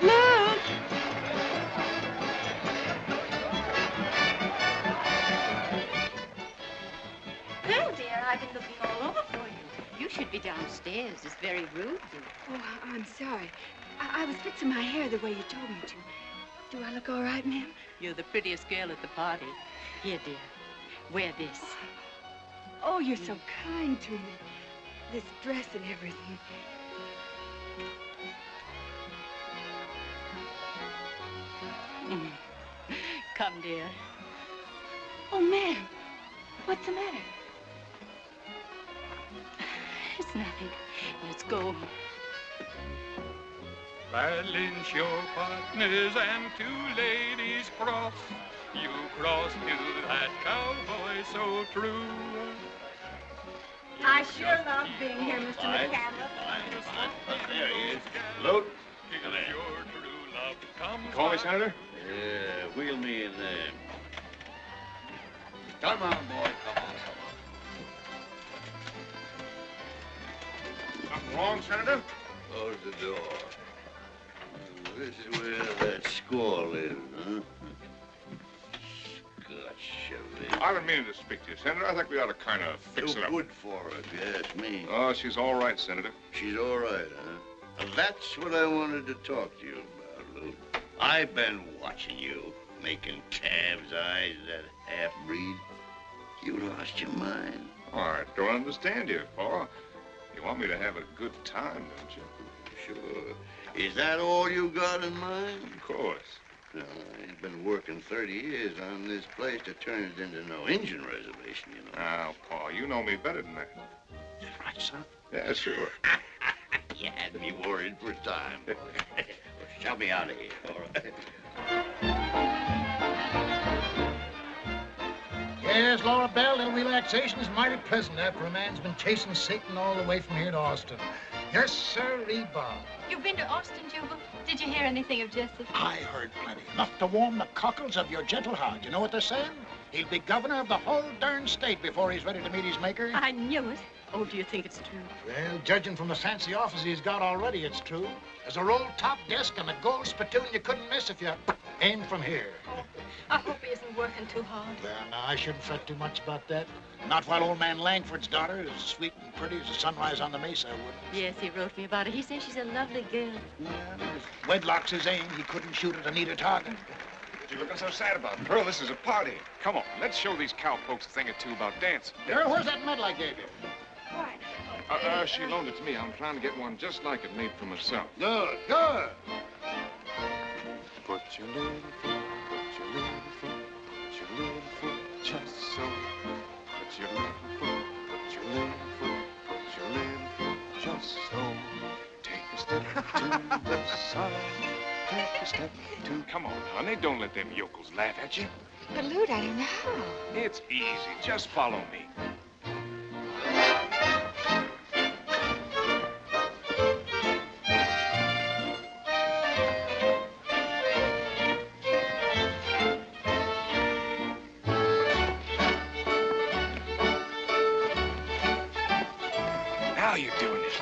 Look! Well, dear, I've been looking all over for you. You should be downstairs. It's very rude. Oh, I'm sorry. I was fixing my hair the way you told me to. Do I look all right, ma'am? You're the prettiest girl at the party. Here, dear, wear this. Oh, you're so kind to me. This dress and everything. Come, dear. Oh, ma'am, what's the matter? It's nothing. Let's go. Balance your partners and 2 ladies cross. You cross to that cowboy so true. I sure love being here, Mr. McCandless. There he is. Lewt, come in. Call me, Senator? Yeah, wheel me in there. Come on, boy, come on. Something wrong, Senator? Close the door. This is where that squaw lives, huh? Scotch. I've been meaning to speak to you, Senator. I think we ought to kind of fix it up. Good for her, if you ask me. Oh, she's all right, Senator. She's all right, huh? Well, that's what I wanted to talk to you about, Lewt. I've been watching you, making calves' eyes at that half-breed. You lost your mind. Oh, I don't understand you, Paul. You want me to have a good time, don't you? Sure. Is that all you got in mind? Of course. No, I ain't been working 30 years on this place to turn it into no Indian reservation, you know. Now, Paul, you know me better than that. Is that right, son? Yeah, sure. You had me worried for time, boy. Well, shove me out of here, all right? Yes, Laura Belle, a little relaxation is mighty pleasant after a man's been chasing Satan all the way from here to Austin. Yes, sir, Bob. You've been to Austin, Jubal? Did you hear anything of Jesse? I heard plenty. Enough to warm the cockles of your gentle heart. You know what they're saying? He'll be governor of the whole darn state before he's ready to meet his maker. I knew it. Oh, do you think it's true? Well, judging from the fancy office he's got already, it's true. There's a roll top desk and a gold spittoon you couldn't miss if you aimed from here. Oh, I hope he isn't working too hard. Well, now, I shouldn't fret too much about that. Not while old man Langford's daughter is sweet and pretty as the sunrise on the mesa, I wouldn't. Yes, he wrote me about it. He says she's a lovely girl. Yeah, if wedlock's his aim, he couldn't shoot at a neater target. What you looking so sad about, Pearl? This is a party. Come on, let's show these cowpokes a thing or two about dancing. Girl, where's that medal I gave you? What? She loaned it to me. I'm trying to get one just like it made for myself. Good, good. Put your little foot, put your little foot, put your little foot just so. Put your little foot, put your little foot, put your little foot just so. Take a step to the side, take a step to... Come on, honey, don't let them yokels laugh at you. But, Lewt, I don't know how. It's easy. Just follow me. Now you're doing it.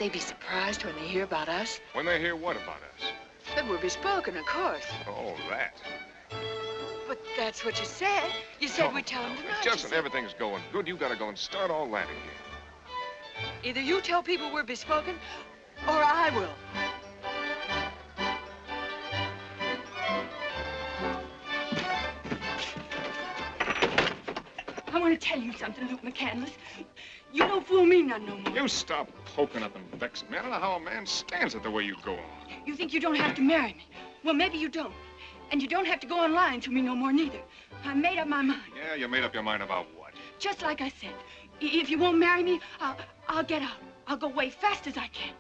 they be surprised when they hear about us? When they hear what about us? That we're bespoken, of course. Oh, that. But that's what you said. You said we'd tell them tonight. Just when everything's going good, you gotta go and start all that again. Either you tell people we're bespoken, or I will. I want to tell you something, Lewt McCandless. You don't fool me none no more. You stop poking up and vexing me. I don't know how a man stands it the way you go on. You think you don't have to marry me. Well, maybe you don't. And you don't have to go on lying to me no more, neither. I made up my mind. Yeah, you made up your mind about what? Just like I said. If you won't marry me, I'll get out. I'll go away fast as I can.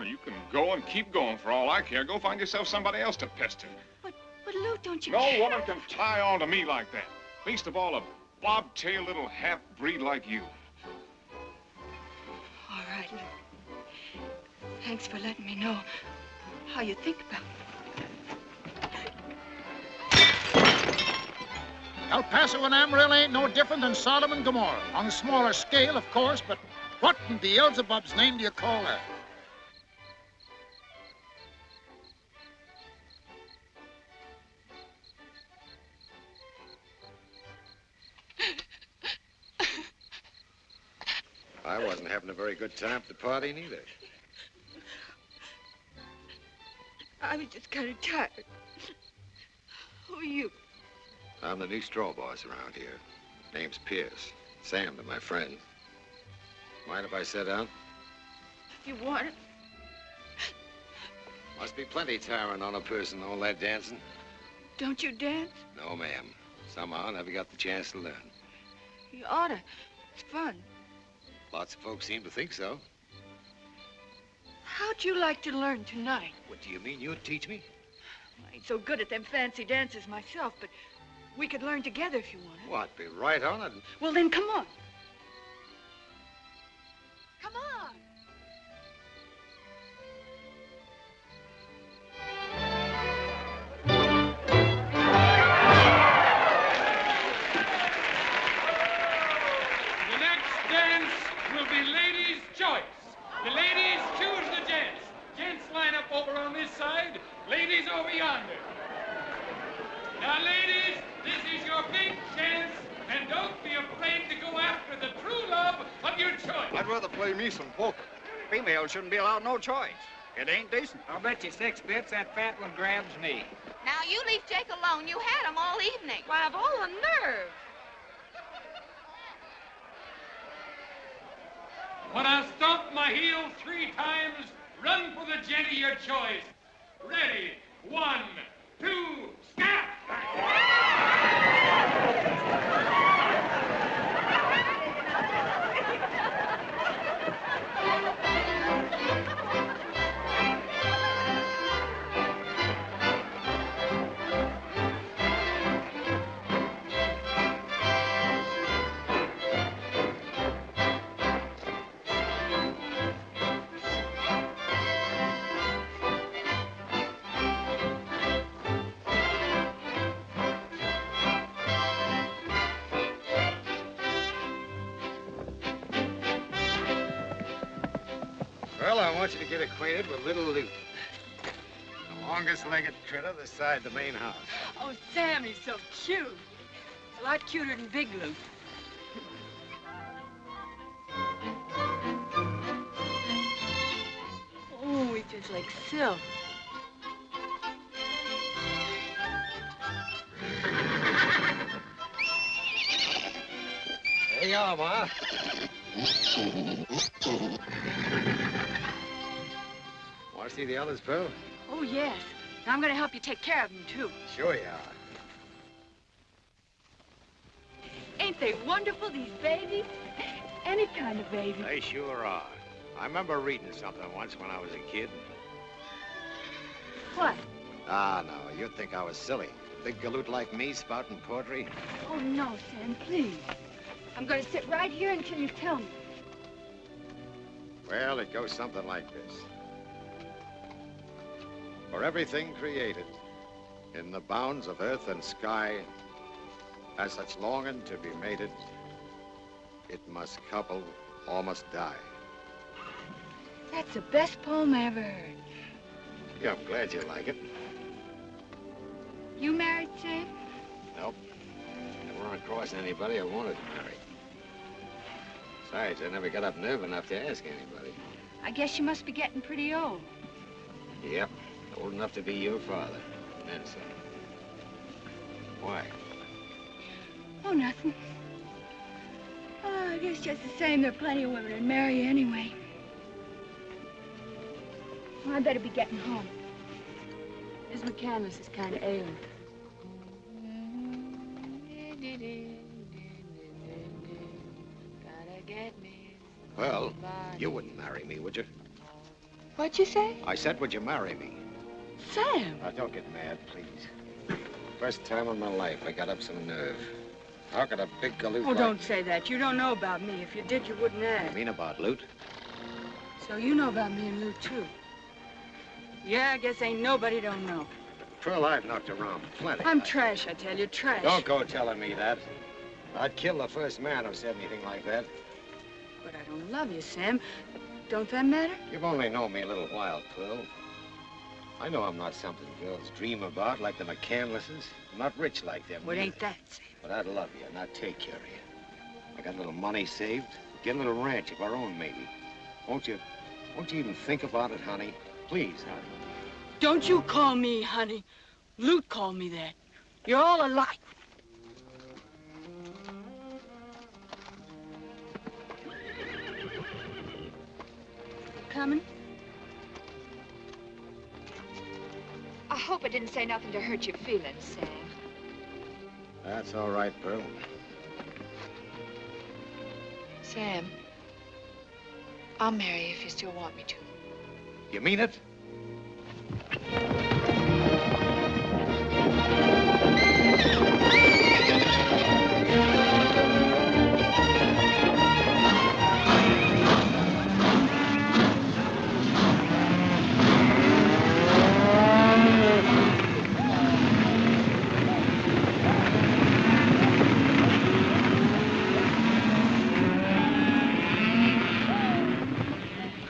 You can go and keep going for all I care. Go find yourself somebody else to pester. But Lewt, don't you No care? woman can tie on to me like that. Least of all, a bobtail little half-breed like you. All right, Lewt. Thanks for letting me know how you think about me. El Paso and Amarillo ain't no different than Sodom and Gomorrah. On a smaller scale, of course, but what in Beelzebub's name do you call that? I wasn't having a very good time at the party, neither. I was just kind of tired. Who are you? I'm the new straw boss around here. Name's Pierce. Sam to my friend. Mind if I sit down? If you want it. Must be plenty tiring on a person, all that dancing. Don't you dance? No, ma'am. Somehow I never got the chance to learn. You oughta. It's fun. Lots of folks seem to think so. How'd you like to learn tonight? What do you mean, you'd teach me? I ain't so good at them fancy dances myself, but we could learn together if you wanted. What, be right on it? Well, then come on. Come on. The next dance will be ladies' choice. The ladies choose the gents. Gents line up over on this side, ladies over yonder. Now, ladies, this is your big chance, and don't be afraid to go after the true love of your choice. I'd rather play me some poker. Females shouldn't be allowed no choice. It ain't decent. I'll bet you 6 bits that fat one grabs me. Now, you leave Jake alone. You had him all evening. Why, I've all the nerve. When I stomp my heel 3 times, run for the gent of your choice. Ready? 1, 2, snap! Well, I want you to get acquainted with little Lewt. The longest-legged critter this side the main house. Oh, Sam, he's so cute. A lot cuter than Big Lewt. Oh, he's just like silk. There you are, Ma. Want to see the others, Pearl? Oh, yes. Now, I'm going to help you take care of them, too. Sure you are. Ain't they wonderful, these babies? Any kind of baby. They sure are. I remember reading something once when I was a kid. What? Ah, no, you'd think I was silly. Big galoot like me spouting poetry. Oh, no, Sam, please. I'm going to sit right here until you tell me. Well, it goes something like this. For everything created in the bounds of earth and sky has such longing to be mated, it must couple or must die. That's the best poem I ever heard. Yeah, I'm glad you like it. You married, Sam? Nope. I weren't crossing anybody I wanted to marry. Besides, I never got up nerve enough to ask anybody. I guess you must be getting pretty old. Yep, old enough to be your father. And then some. Why? Oh, nothing. Oh, I guess just the same, there are plenty of women that'd marry you anyway. Well, I better be getting home. Miss McCandless is kind of ailing. Well, you wouldn't marry me, would you? What'd you say? I said, would you marry me? Sam! Now, don't get mad, please. First time in my life I got up some nerve. How could a big galoot Oh, don't say that. You don't know about me. If you did, you wouldn't ask. You mean about Lewt? So you know about me and Lou, too. Yeah, I guess ain't nobody don't know. Pearl, I've knocked around plenty. I'm trash, I tell you, trash. Don't go telling me that. I'd kill the first man who said anything like that. But I don't love you, Sam. Don't that matter? You've only known me a little while, Pearl. I know I'm not something girls dream about like the McCandlesses. I'm not rich like them. What ain't that, Sam? But I'd love you and I'd take care of you. I got a little money saved. Get a little ranch of our own, maybe. Won't you even think about it, honey? Please, honey. Don't you call me honey. Lewt called me that. You're all alike. Coming? I hope I didn't say nothing to hurt your feelings, Sam. That's all right, Pearl. Sam, I'll marry you if you still want me to. You mean it?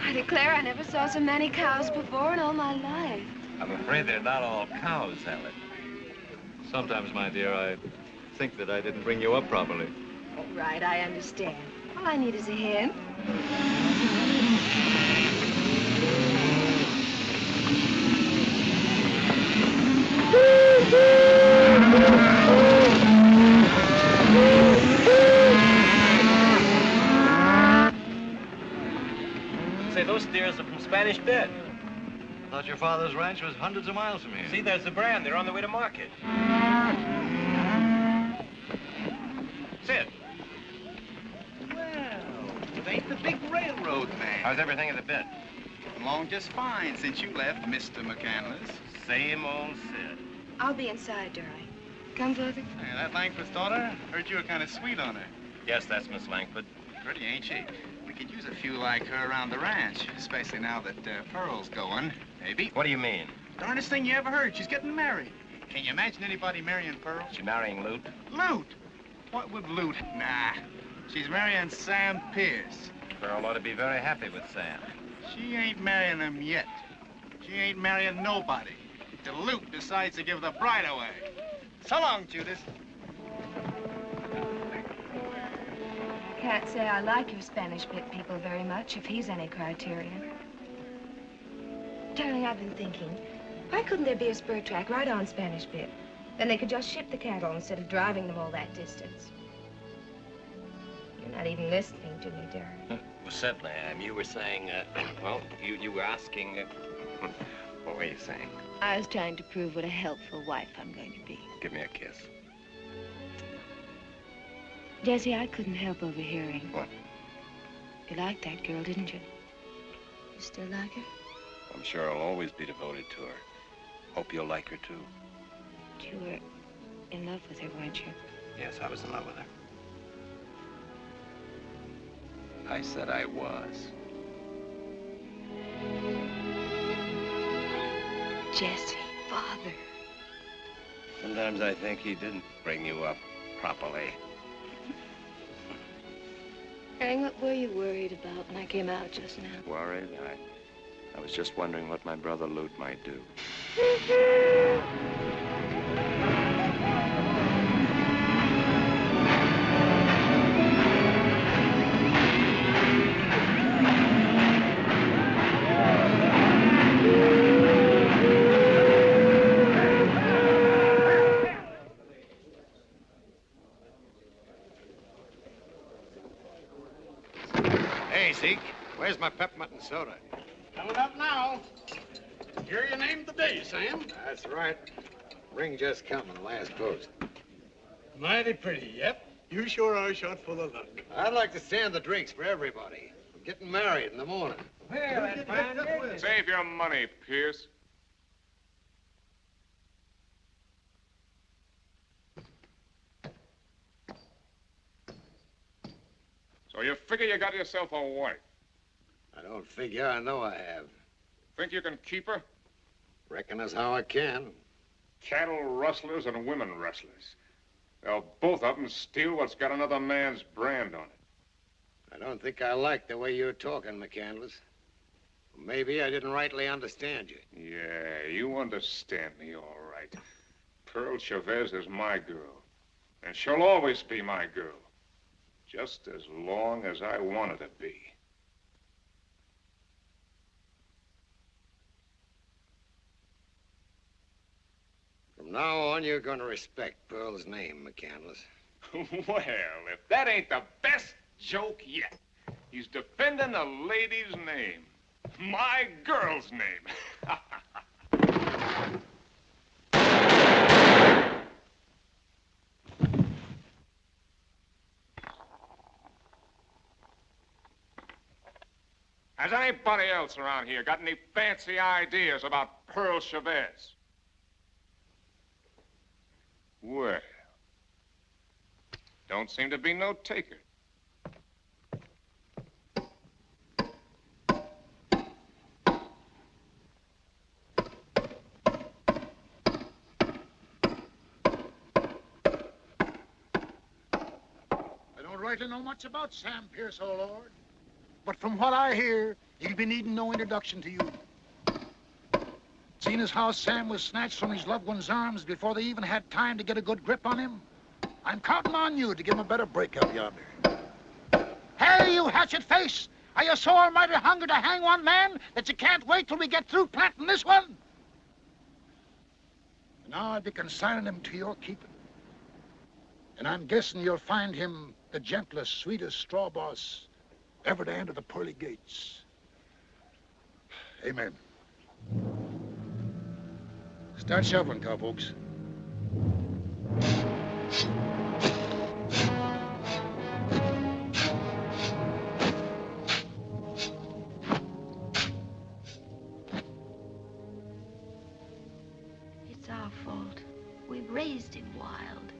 I declare I never saw so many cows before in all my life. I'm afraid they're not all cows, Ellen. Sometimes, my dear, I think that I didn't bring you up properly. All right, I understand. All I need is a hand. Say, those steers are from Spanish Bed. I thought your father's ranch was hundreds of miles from here. See, there's the brand. They're on the way to market. Sid. Well, it ain't the big railroad man. How's everything at the bit? Along just fine since you left, Mr. McCandless. Same old Sid. I'll be inside, darling. Come, Father. Hey, that Langford's daughter, heard you were kind of sweet on her. Yes, that's Miss Langford. Pretty, ain't she? We could use a few like her around the ranch, especially now that Pearl's going. Maybe. What do you mean? Darndest thing you ever heard. She's getting married. Can you imagine anybody marrying Pearl? She marrying Lewt? Lewt? What with Lewt? Nah. She's marrying Sam Pierce. Pearl ought to be very happy with Sam. She ain't marrying him yet. She ain't marrying nobody. Till Lewt decides to give the bride away. So long, Judas. Can't say I like your Spanish Bit people very much, if he's any criterion. Darling, I've been thinking, why couldn't there be a spur track right on Spanish Bit? Then they could just ship the cattle instead of driving them all that distance. You're not even listening to me, darling. Well, certainly I am. You were saying, well, you were asking, what were you saying? I was trying to prove what a helpful wife I'm going to be. Give me a kiss. Jesse, I couldn't help overhearing. What? You liked that girl, didn't you? You still like her? I'm sure I'll always be devoted to her. Hope you'll like her, too. You were in love with her, weren't you? Yes, I was in love with her. I said I was. Jesse, Father. Sometimes I think he didn't bring you up properly. Hank, what were you worried about when I came out just now? Worried? I was just wondering what my brother Lewt might do. Hey, Zeke, where's my peppermint and soda? Coming up now. Here you named the day, Sam. That's right. Ring just come on the last post. Mighty pretty, yep. You sure are shot full of luck. I'd like to stand the drinks for everybody. We're getting married in the morning. Well, that's fine business. Save your money, Pierce. So you figure you got yourself a wife? I don't figure. I know I have. Think you can keep her? Reckon that's how I can. Cattle rustlers and women rustlers. They'll both of them steal what's got another man's brand on it. I don't think I like the way you're talking, McCandless. Maybe I didn't rightly understand you. Yeah, you understand me all right. Pearl Chavez is my girl. And she'll always be my girl. Just as long as I want her to be. From now on, you're going to respect Pearl's name, McCandless. Well, if that ain't the best joke yet. He's defending a lady's name. My girl's name. Has anybody else around here got any fancy ideas about Pearl Chavez? Well, don't seem to be no taker. I don't rightly know much about Sam Pierce, oh Lord. But from what I hear, he'll be needing no introduction to you. Seeing as how Sam was snatched from his loved one's arms before they even had time to get a good grip on him, I'm counting on you to give him a better break out yonder. Hey, you hatchet face! Are you so almighty hungry to hang one man that you can't wait till we get through planting this one? Now I'll be consigning him to your keeping. And I'm guessing you'll find him the gentlest, sweetest straw boss ever to enter the pearly gates. Amen. Start shoveling, cowpokes. It's our fault. We raised him wild.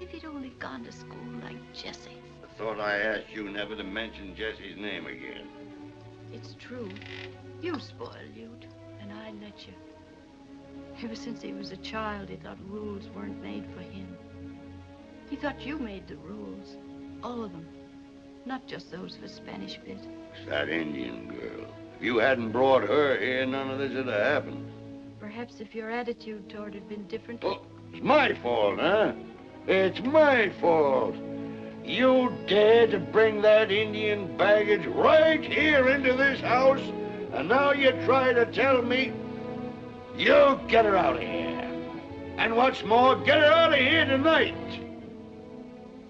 If he'd only gone to school like Jesse. I thought I asked you never to mention Jesse's name again. It's true. You spoiled Lewt, and I let you. Ever since he was a child, he thought rules weren't made for him. He thought you made the rules. All of them. Not just those for Spanish Bit. It's that Indian girl. If you hadn't brought her here, none of this would have happened. Perhaps if your attitude toward it had been different. Oh, it's my fault, huh? It's my fault. You dared to bring that Indian baggage right here into this house, and now you try to tell me you get her out of here. And what's more, get her out of here tonight.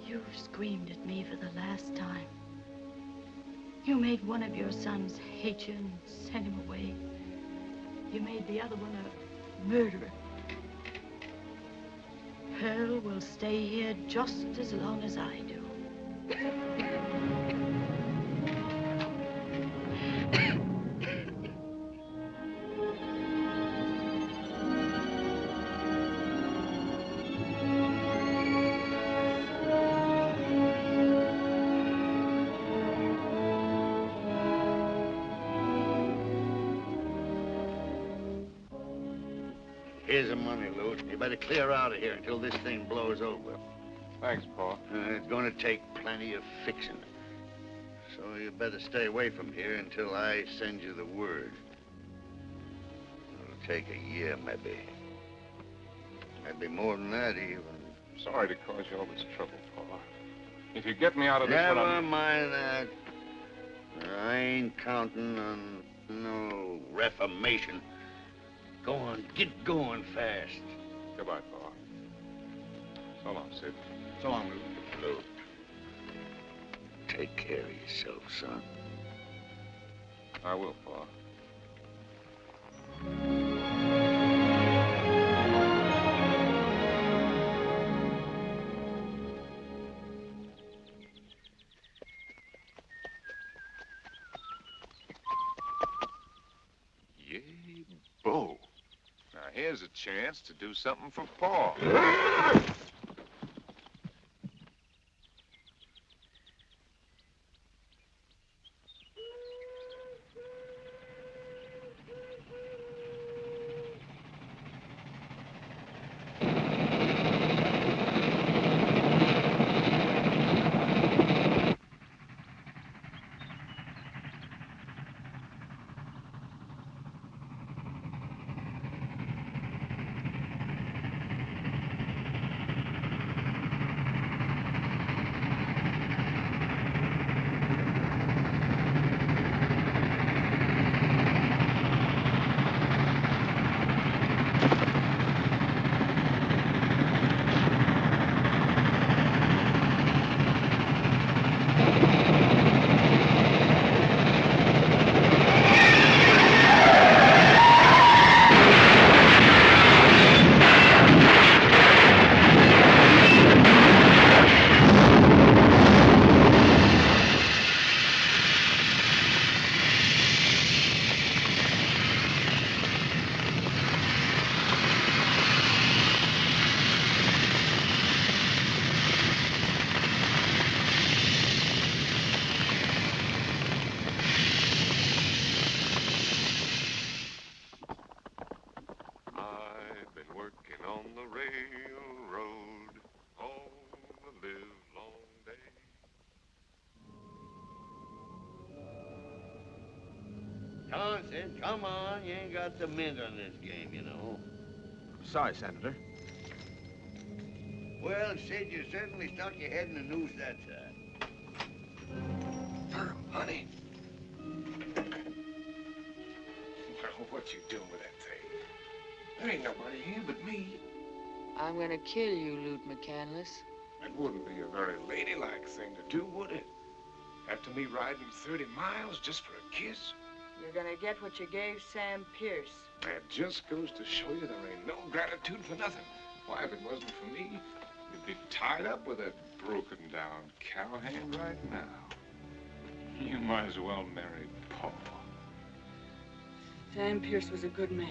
You've screamed at me for the last time. You made one of your sons hate you and send him away. You made the other one a murderer. Pearl will stay here just as long as I do. Here's the money, Lewt. You better clear out of here until this thing blows over. Thanks, Paul. It's going to take plenty of fixing. So you better stay away from here until I send you the word. It'll take a year, maybe. Maybe more than that, even. Sorry to cause you all this trouble, Pa. If you get me out of this one, Never mind that. I ain't counting on no reformation. Go on, get going fast. Goodbye, Pa. So long, Sid. So long, Lewt. Take care of yourself, son. I will, Pa. Yay, Bo. Now, here's a chance to do something for Pa. Come on, Sid, come on. You ain't got the mint on this game, you know. Sorry, Senator. Well, Sid, you certainly stuck your head in the noose that time. Pearl, honey. Well, what you doing with that thing? There ain't nobody here but me. I'm gonna kill you, Lewt McCandless. That wouldn't be a very ladylike thing to do, would it? After me riding 30 miles just for a kiss? You're gonna get what you gave Sam Pierce. That just goes to show you there ain't no gratitude for nothing. Why, if it wasn't for me, you'd be tied up with that broken-down cowhand right now. You might as well marry Paul. Sam Pierce was a good man.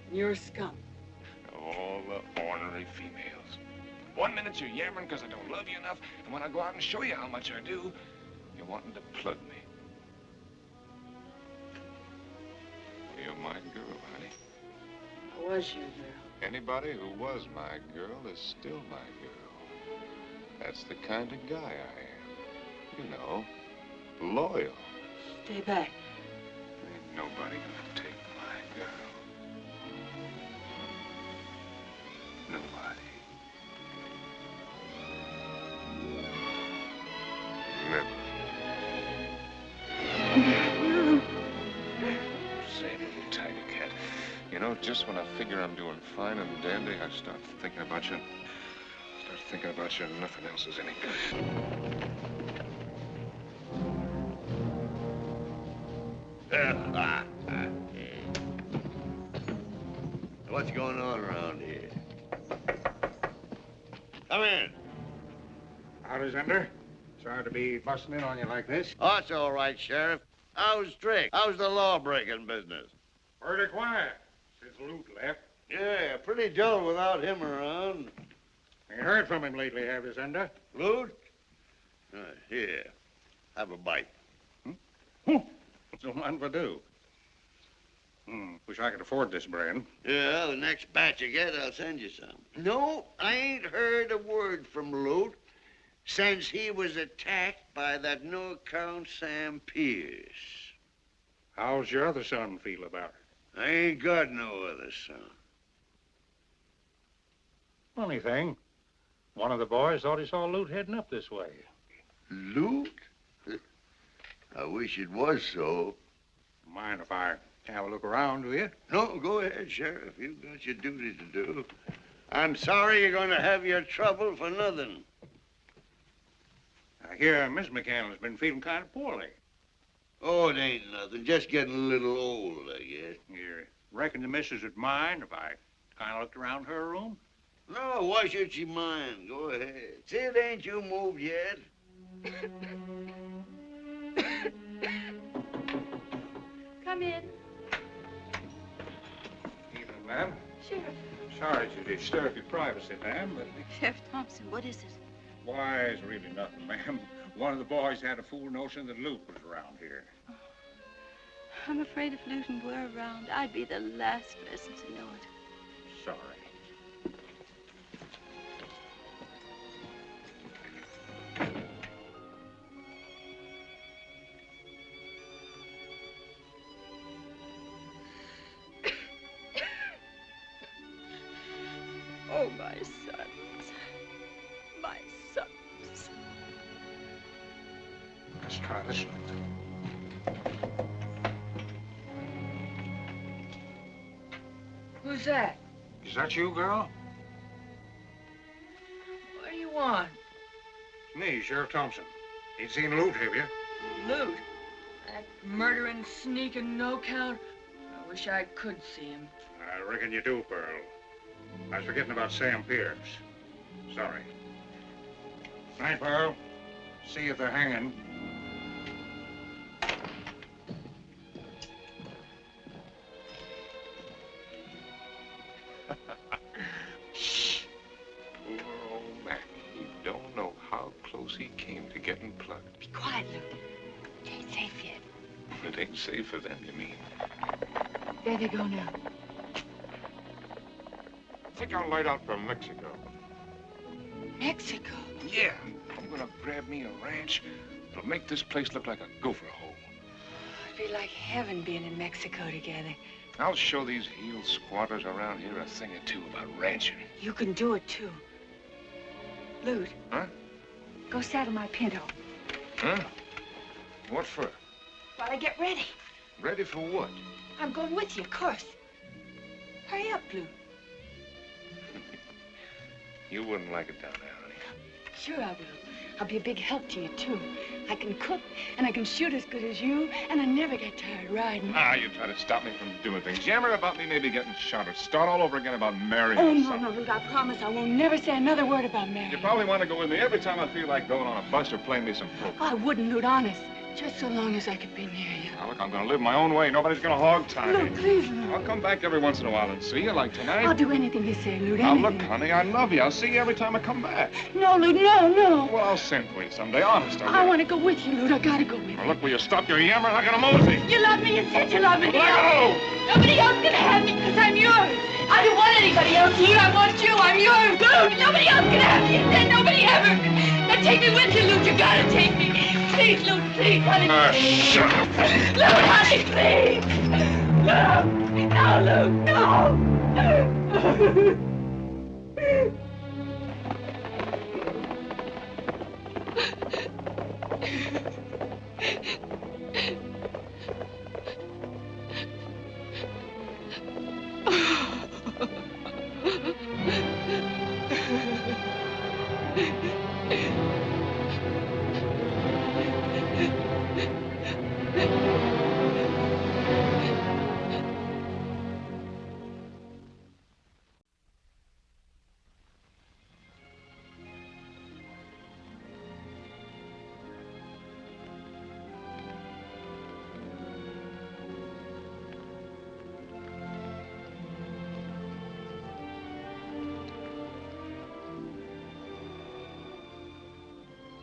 And you're a scum. All the ornery females. One minute you're yammering because I don't love you enough, and when I go out and show you how much I do, you're wanting to plug me. You're my girl, honey. I was your girl. Anybody who was my girl is still my girl. That's the kind of guy I am. You know, loyal. Stay back. Ain't nobody gonna take my girl. Nobody. Never. Same little tiger cat. You know, just when I figure I'm doing fine and dandy, I start thinking about you. Start thinking about you and nothing else is any good. What's going on around here? Come in. Howdy, Zender. Sorry to be busting in on you like this. Oh, it's all right, Sheriff. How's Strick? How's the law-breaking business? Pretty quiet since Lewt left. Yeah, pretty dull without him around. Ain't heard from him lately, have you, Zender? Lewt? Here, have a bite. Don't mind if I do. Wish I could afford this brand. Yeah, the next batch you get, I'll send you some. No, I ain't heard a word from Lewt. since he was attacked by that no-account Sam Pierce. How's your other son feel about it? I ain't got no other son. Funny thing, one of the boys thought he saw Lewt heading up this way. Lewt? I wish it was so. Mind if I have a look around, do you? No, go ahead, Sheriff. You've got your duty to do. I'm sorry you're going to have your trouble for nothing. I hear Miss McCandless's been feeling kind of poorly. Oh, it ain't nothing. Just getting a little old, I guess. You reckon the missus would mind if I kind of looked around her room? No, why should she mind? Go ahead. See, it ain't you moved yet. Come in. Evening, ma'am. Sheriff. Sorry to disturb your privacy, ma'am, but... Sheriff Thompson, what is it? Why, it's really nothing, ma'am. One of the boys had a fool notion that Lewt was around here. I'm afraid if Luton were around, I'd be the last person to know it. Sorry. Oh, my sons. My sons. Let's try this one. Who's that? Is that you, girl? What do you want? Me, Sheriff Thompson. Ain't seen Lewt, have you? Lewt? That murdering, sneaking, no-count? I wish I could see him. I reckon you do, Pearl. I was forgetting about Sam Pierce. Sorry. Night, Pearl. See if they're hanging. Shh. Poor old man. You don't know how close he came to getting plugged. Be quiet, Lewt. It ain't safe yet. It ain't safe for them, you mean? There they go now. I think I'll light out for Mexico. Mexico? Yeah. I'm gonna grab me a ranch. It'll make this place look like a gopher hole. It'd be like heaven being in Mexico together. I'll show these heel squatters around here a thing or two about ranching. You can do it, too. Lewt. Huh? Go saddle my pinto. Huh? What for? While I get ready. Ready for what? I'm going with you, of course. Hurry up, Lewt. You wouldn't like it down there, honey. Sure I will. I'll be a big help to you, too. I can cook, and I can shoot as good as you, and I never get tired riding. Ah, you try to stop me from doing things. Yammer about me maybe getting shot or start all over again about marrying Oh, or no, something. no, Lewt, I promise I won't never say another word about marrying. You probably want to go with me every time I feel like going on a bus or playing me some poker. I wouldn't, Lewt, honest. Just so long as I could be near you. Now, look, I'm going to live my own way. Nobody's going to hog tie me. Lewt, please, Lewt. I'll come back every once in a while and see you, like tonight. I'll do anything you say, Lewt, Now, anything. look, honey, I love you. I'll see you every time I come back. No, Lewt, no, no. Well, I'll send for you someday, honest. I want to go with you, Lewt. I gotta go with you. Now, look, will you stop your yammering like a mosey? You love me. You said you love me. Let go! Nobody else can have me because I'm yours. I don't want anybody else, Lewt. I want you. I'm yours. Lewt, nobody else can have me. You said nobody ever. Now take me with you, Lewt. You gotta take me. Please, Lewt, please, honey. Shut up. Lewt, honey, please. Lewt. No, Lewt, no.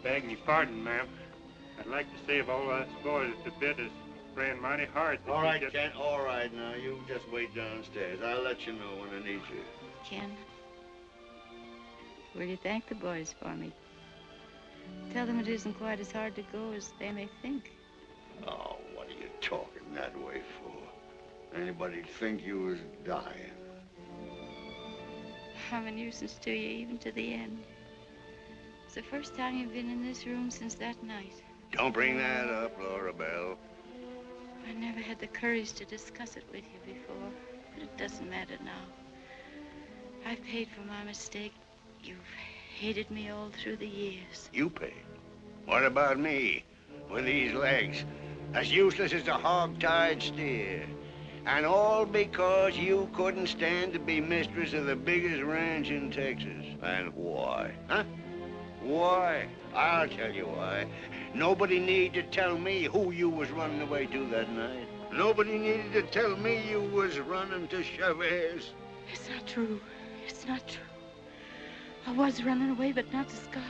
Beg your pardon, ma'am. I'd like to save all us boys at the bit is praying mighty hard. that All we right, get- Ken. All right, now. You just wait downstairs. I'll let you know when I need you. Ken, will you thank the boys for me? Tell them it isn't quite as hard to go as they may think. Oh, what are you talking that way for? Anybody'd think you was dying. I'm a nuisance to you, even to the end. It's the first time you've been in this room since that night. Don't bring that up, Laura Belle. I never had the courage to discuss it with you before, but it doesn't matter now. I've paid for my mistake. You've hated me all through the years. You paid. What about me? With these legs, as useless as a hog-tied steer. And all because you couldn't stand to be mistress of the biggest ranch in Texas. And why? Huh? Why? I'll tell you why. Nobody needed to tell me who you was running away to that night. Nobody needed to tell me you was running to Chavez. It's not true. It's not true. I was running away, but not to Scott.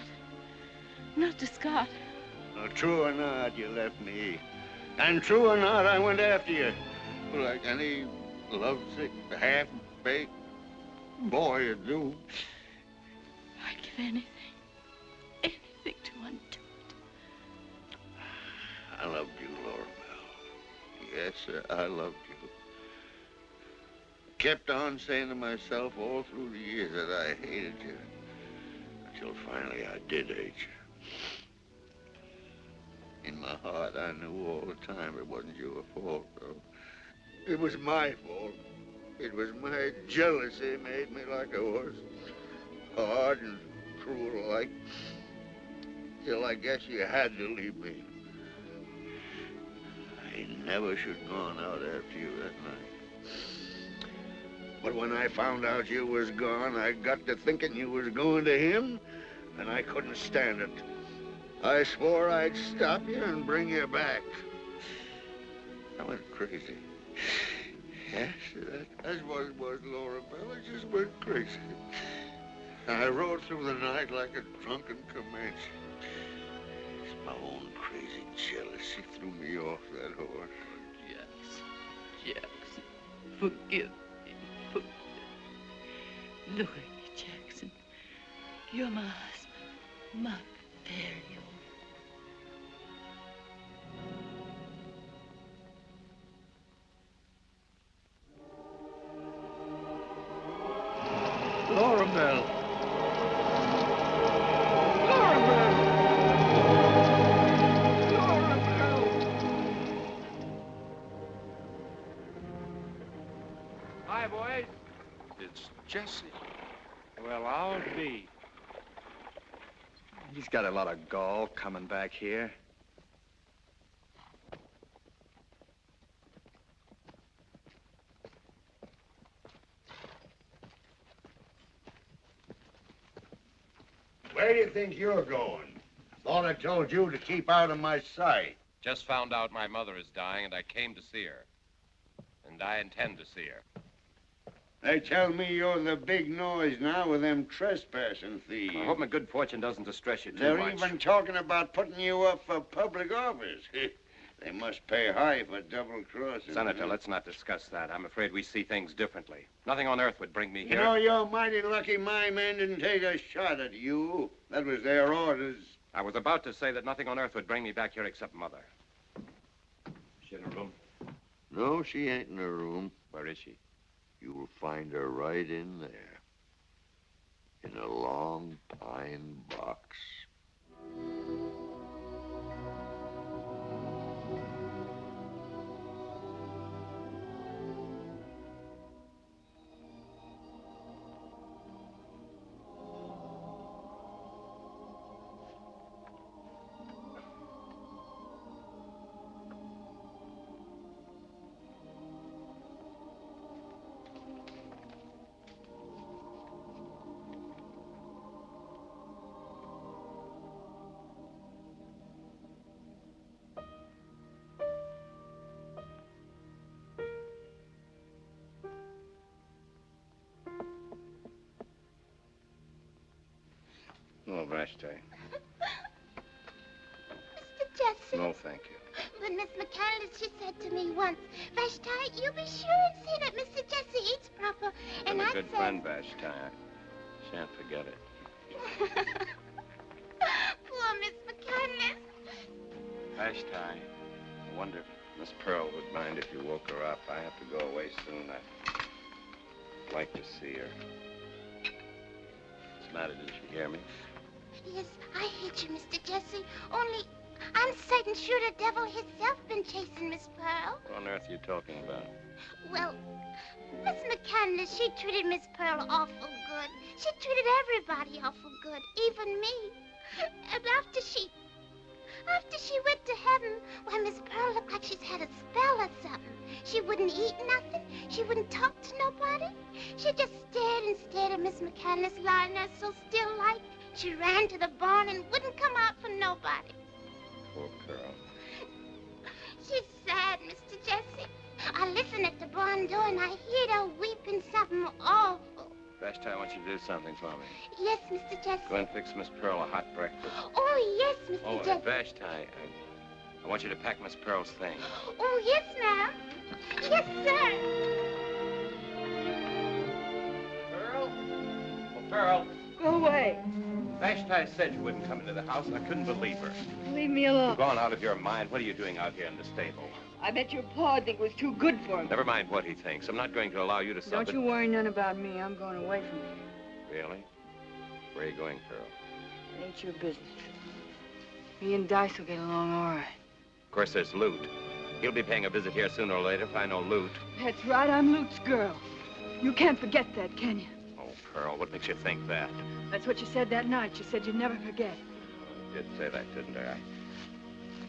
Not to Scott. Well, true or not, you left me. And true or not, I went after you. Like any lovesick, half-baked boy would do. I'd give anything to undo it. I loved you, Laura Belle. Yes, sir, I loved you. Kept on saying to myself all through the years that I hated you. Until finally I did hate you. In my heart, I knew all the time it wasn't your fault, though. It was my fault. It was my jealousy made me like I was. Hard and cruel like. Till I guess you had to leave me. I never should have gone out after you that night. But when I found out you was gone, I got to thinking you was going to him, and I couldn't stand it. I swore I'd stop you and bring you back. I went crazy. Yes, that's what it was, Laura Belle. I just went crazy. I rode through the night like a drunken Comanche. It's my own crazy jealousy threw me off that horse. Jackson, forgive me. Look at me, Jackson. You're my husband, my very own. Laura Belle. Hi, boys. It's Jesse. Well, I'll be. He's got a lot of gall coming back here. Where do you think you're going? Thought I told you to keep out of my sight. Just found out my mother is dying, and I came to see her. And I intend to see her. They tell me you're the big noise now with them trespassing thieves. I hope my good fortune doesn't distress you too They're much. even talking about putting you up for public office. They must pay high for double crossing. Senator, let's not discuss that. I'm afraid we see things differently. Nothing on earth would bring me You here. know, you're mighty lucky my men didn't take a shot at you. That was their orders. I was about to say that nothing on earth would bring me back here except Mother. Is she in her room? No, she ain't in her room. Where is she? You'll find her right in there. In a long pine box. No, Vashti. Mr. Jesse. No, thank you. But Miss McCandless, she said to me once, Vashti, you be sure and see that Mr. Jesse eats proper. I'm And a I good said... friend, Vashti. I shan't forget it. Poor Miss McCandless. Vashti, I wonder if Miss Pearl would mind if you woke her up. I have to go away soon. I'd like to see her. What's the matter? Didn't you hear me? Yes, I hate you, Mr. Jesse. Only, I'm certain sure the devil himself been chasing Miss Pearl. What on earth are you talking about? Well, Miss McCandless, she treated Miss Pearl awful good. She treated everybody awful good, even me. And after she went to heaven, why, Miss Pearl looked like she's had a spell or something. She wouldn't eat nothing. She wouldn't talk to nobody. She just stared and stared at Miss McCandless lying there so still like. She ran to the barn and wouldn't come out for nobody. Poor girl. She's sad, Mr. Jesse. I listened at the barn door and I heard her weeping something awful. Vashti, I want you to do something for me. Yes, Mr. Jesse. Go and fix Miss Pearl a hot breakfast. Oh, yes, Mr. Jesse. Vashti, I want you to pack Miss Pearl's things. Oh, yes, ma'am. Yes, sir. Pearl? Oh, Pearl. Go away. Vashti said you wouldn't come into the house, and I couldn't believe her. Leave me alone. You've gone out of your mind. What are you doing out here in the stable? I bet your pa'd think it was too good for him. Never mind what he thinks. I'm not going to allow you to suffer. Don't you worry none about me. I'm going away from here. Really? Where are you going, Pearl? It ain't your business. Me and Dice will get along all right. Of course, there's Lewt. He'll be paying a visit here sooner or later if I know Lewt. That's right. I'm Lut's girl. You can't forget that, can you? Oh, Pearl, what makes you think that? That's what you said that night. You said you'd never forget. I did say that, didn't I?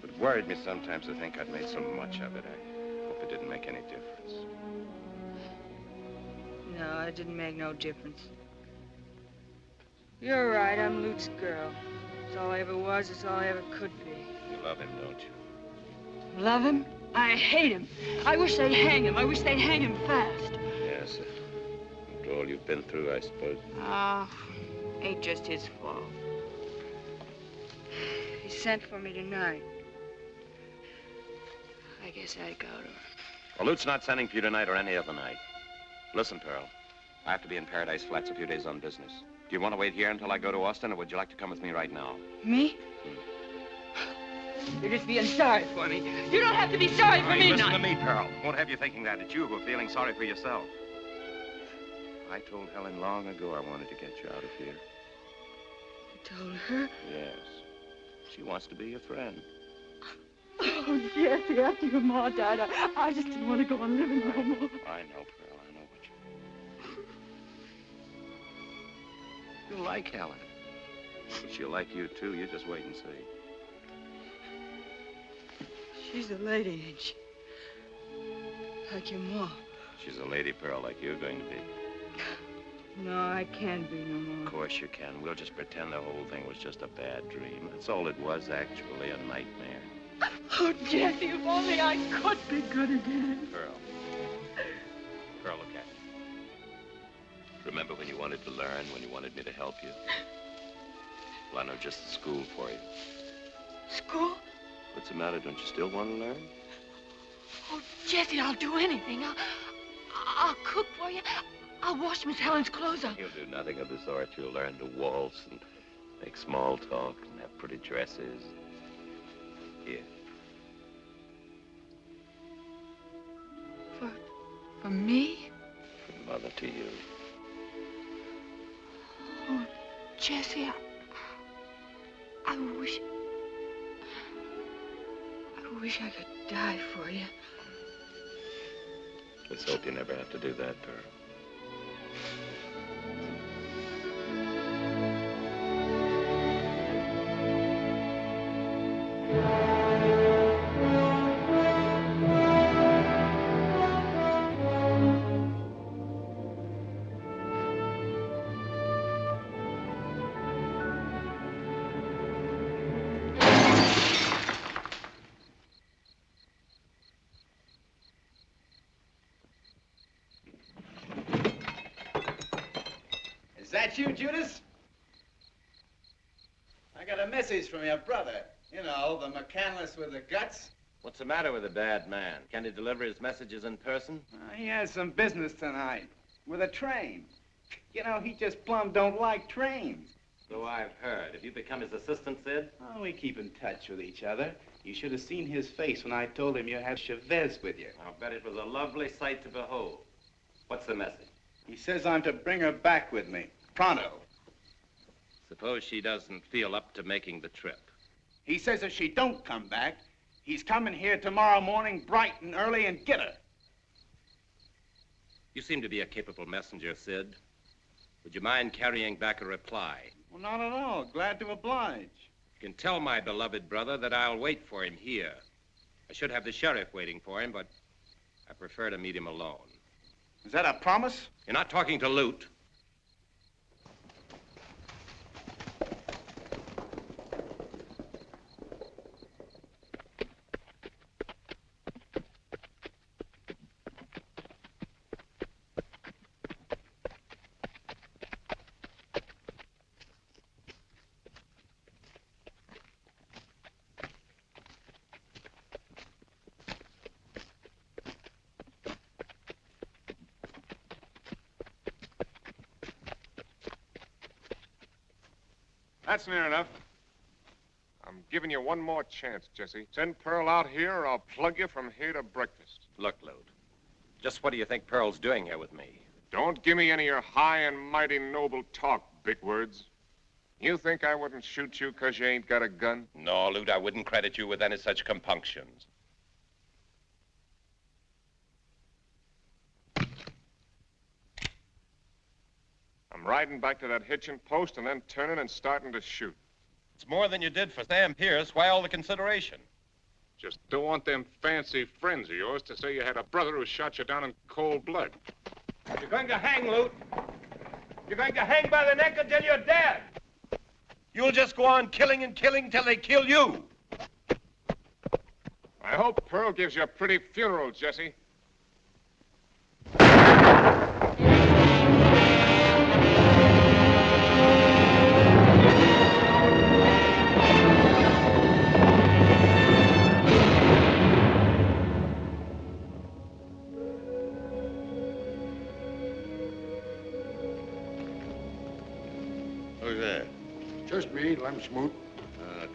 It worried me sometimes to think I'd made so much of it. I hope it didn't make any difference. No, it didn't make no difference. You're right. I'm Lut's girl. It's all I ever was. It's all I ever could be. You love him, don't you? Love him? I hate him. I wish they'd hang him. I wish they'd hang him fast. Yes, after all you've been through, I suppose. Ain't just his fault. He sent for me tonight. I guess I'd go to him. Well, Lut's not sending for you tonight or any other night. Listen, Pearl, I have to be in Paradise Flats a few days on business. Do you want to wait here until I go to Austin, or would you like to come with me right now? Me? You're just being sorry for me. You don't have to be sorry for me, Listen to me, Pearl. Won't have you thinking that. It's you who are feeling sorry for yourself. I told Helen long ago I wanted to get you out of here. You told her? Yes. She wants to be your friend. Oh, Jesse, after your ma died, I just didn't want to go on living no more. I know, Pearl. I know what you... You like Helen. She'll like you, too. You just wait and see. She's a lady, ain't she? Like your ma. She's a lady, Pearl, like you're going to be. No, I can't be no more. Of course you can. We'll just pretend the whole thing was just a bad dream. That's all it was, actually, a nightmare. Oh, Jesse, if only I could be good again. Pearl. Pearl, look at me. Remember when you wanted to learn, when you wanted me to help you? Well, I know just the school for you. School? What's the matter? Don't you still want to learn? Oh, Jesse, I'll do anything. I'll cook for you. I'll wash Miss Helen's clothes up. You'll do nothing of the sort. You'll learn to waltz and make small talk and have pretty dresses. Here. For me? From Mother to you. Oh, Jesse, I wish I could die for you. Let's hope you never have to do that, Pearl. Is that you, Judas? I got a message from your brother. You know, the McCandless with the guts. What's the matter with a bad man? Can he deliver his messages in person? He has some business tonight with a train. You know, he just plumb don't like trains. So I've heard. Have you become his assistant, Sid? Oh, we keep in touch with each other. You should have seen his face when I told him you had Chavez with you. I'll bet it was a lovely sight to behold. What's the message? He says I'm to bring her back with me. Pronto. Suppose she doesn't feel up to making the trip. He says if she don't come back, he's coming here tomorrow morning bright and early and get her. You seem to be a capable messenger, Sid. Would you mind carrying back a reply? Well, not at all. Glad to oblige. You can tell my beloved brother that I'll wait for him here. I should have the sheriff waiting for him, but I prefer to meet him alone. Is that a promise? You're not talking to Lewt. That's near enough. I'm giving you one more chance, Jesse. Send Pearl out here or I'll plug you from here to breakfast. Look, Lewt, just what do you think Pearl's doing here with me? Don't give me any of your high and mighty noble talk, big words. You think I wouldn't shoot you because you ain't got a gun? No, Lewt, I wouldn't credit you with any such compunctions. I'm riding back to that hitching post and then turning and starting to shoot. It's more than you did for Sam Pierce. Why all the consideration? Just don't want them fancy friends of yours to say you had a brother who shot you down in cold blood. You're going to hang, Lewt. You're going to hang by the neck until you're dead. You'll just go on killing and killing till they kill you. I hope Pearl gives you a pretty funeral, Jesse. Who's that? Just me, Lem Smoot.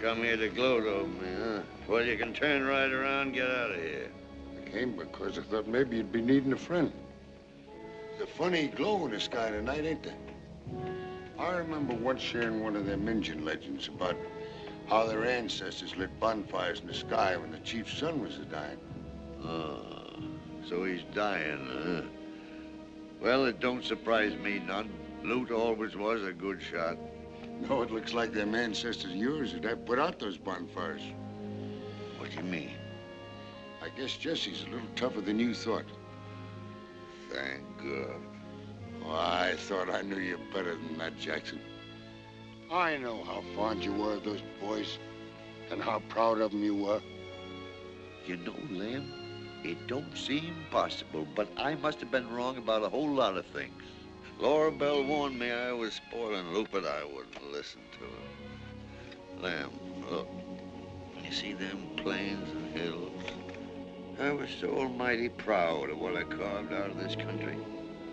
Come here to gloat over me, huh? Well, you can turn right around and get out of here. I came because I thought maybe you'd be needing a friend. There's a funny glow in the sky tonight, ain't there? I remember once hearing one of them Indian legends about how their ancestors lit bonfires in the sky when the chief's son was dying. Oh, so he's dying, huh? Well, it don't surprise me none. Lewt always was a good shot. No, it looks like them ancestors of yours that have put out those bonfires. What do you mean? I guess Jesse's a little tougher than you thought. Thank God. Oh, I thought I knew you better than that, Jackson. I know how fond you were of those boys and how proud of them you were. You know, Lem, it don't seem possible, but I must have been wrong about a whole lot of things. Laura Belle warned me I was spoiling Lewt, but I wouldn't listen to her. Lem, look. You see them plains and hills? I was so almighty proud of what I carved out of this country.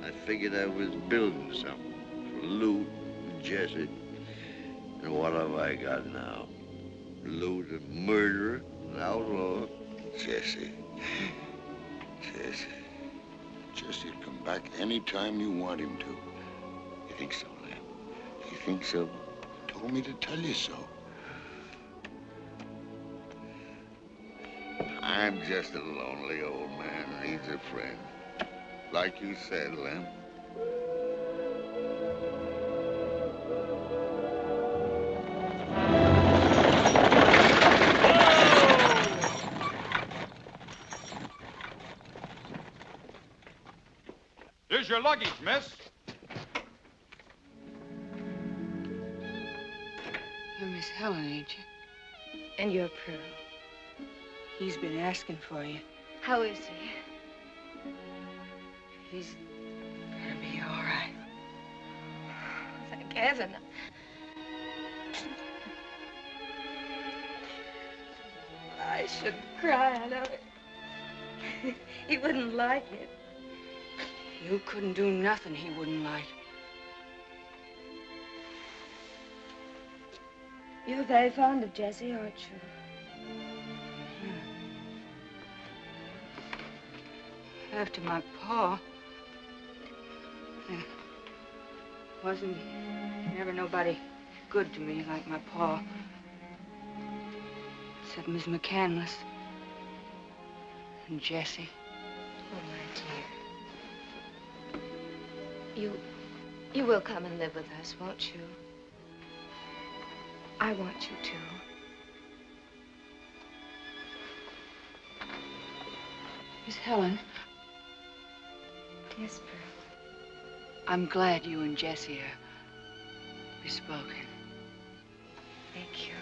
I figured I was building something for Lewt and Jesse. And what have I got now? Lewt, a murderer, an outlaw. Jesse. Jesse'll come back any time you want him to. You think so, Lem? You think so? Told me to tell you so. I'm just a lonely old man who needs a friend. Like you said, Lem. Here's your luggage, miss. You're Miss Helen, ain't you? And you're Pearl. He's been asking for you. How is he? He's gonna be all right. Thank heaven. I shouldn't cry, I know it. He wouldn't like it. You couldn't do nothing he wouldn't like. You're very fond of Jessie, aren't you? After my pa, there wasn't never nobody good to me like my pa. Except Miss McCandless and Jessie. Oh, my dear. You will come and live with us, won't you? I want you to. Miss Helen. Yes, Pearl. I'm glad you and Jessie are bespoken. Thank you.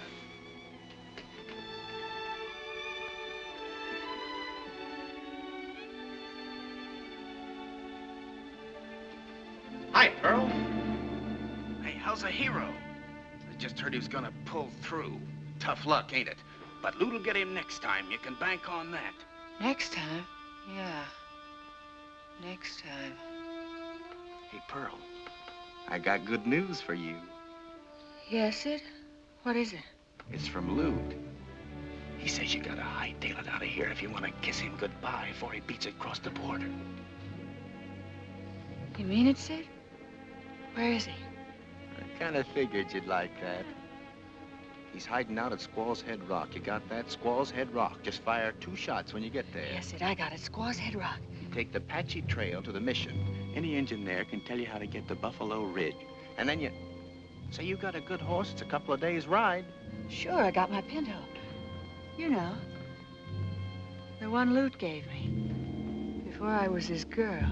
Hi, Pearl. Hey, how's a hero? I just heard he was gonna pull through. Tough luck, ain't it? But Lewt will get him next time. You can bank on that. Next time? Yeah. Next time. Hey, Pearl, I got good news for you. Yes, Sid? What is it? It's from Lewt. He says you gotta hightail it out of here if you want to kiss him goodbye before he beats it across the border. You mean it, Sid? Where is he? I kind of figured you'd like that. He's hiding out at Squaw's Head Rock. You got that? Squaw's Head Rock. Just fire 2 shots when you get there. Yes, Sid, I got it. Squaw's Head Rock. You take the Apache Trail to the mission. Any engine there can tell you how to get to Buffalo Ridge. And then you say you got a good horse. It's a couple of days' ride. Sure, I got my pinto. You know, the one Lewt gave me before I was his girl.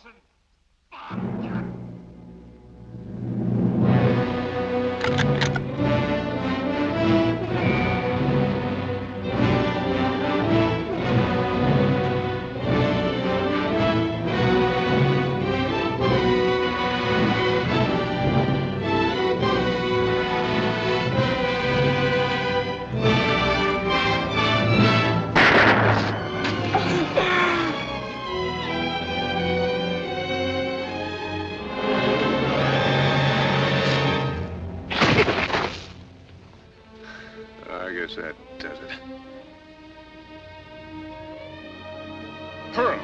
Dawson! I guess that does it. Pearl!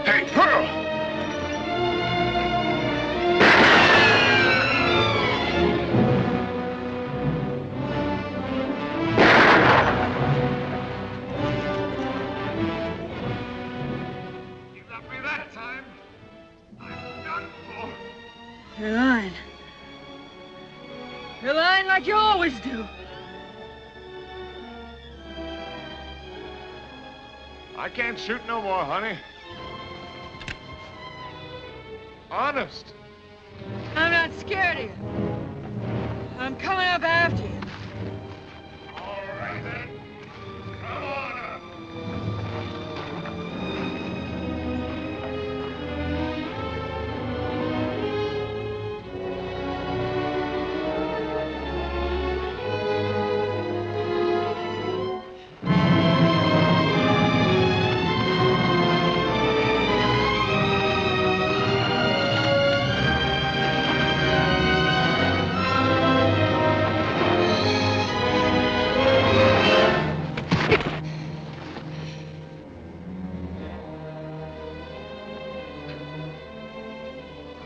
Hey, Pearl! You got me that time. I'm done for. You're lying. You're lying like you always do. I can't shoot no more, honey. Honest. I'm not scared of you. I'm coming up after you. All right, then. Come on up.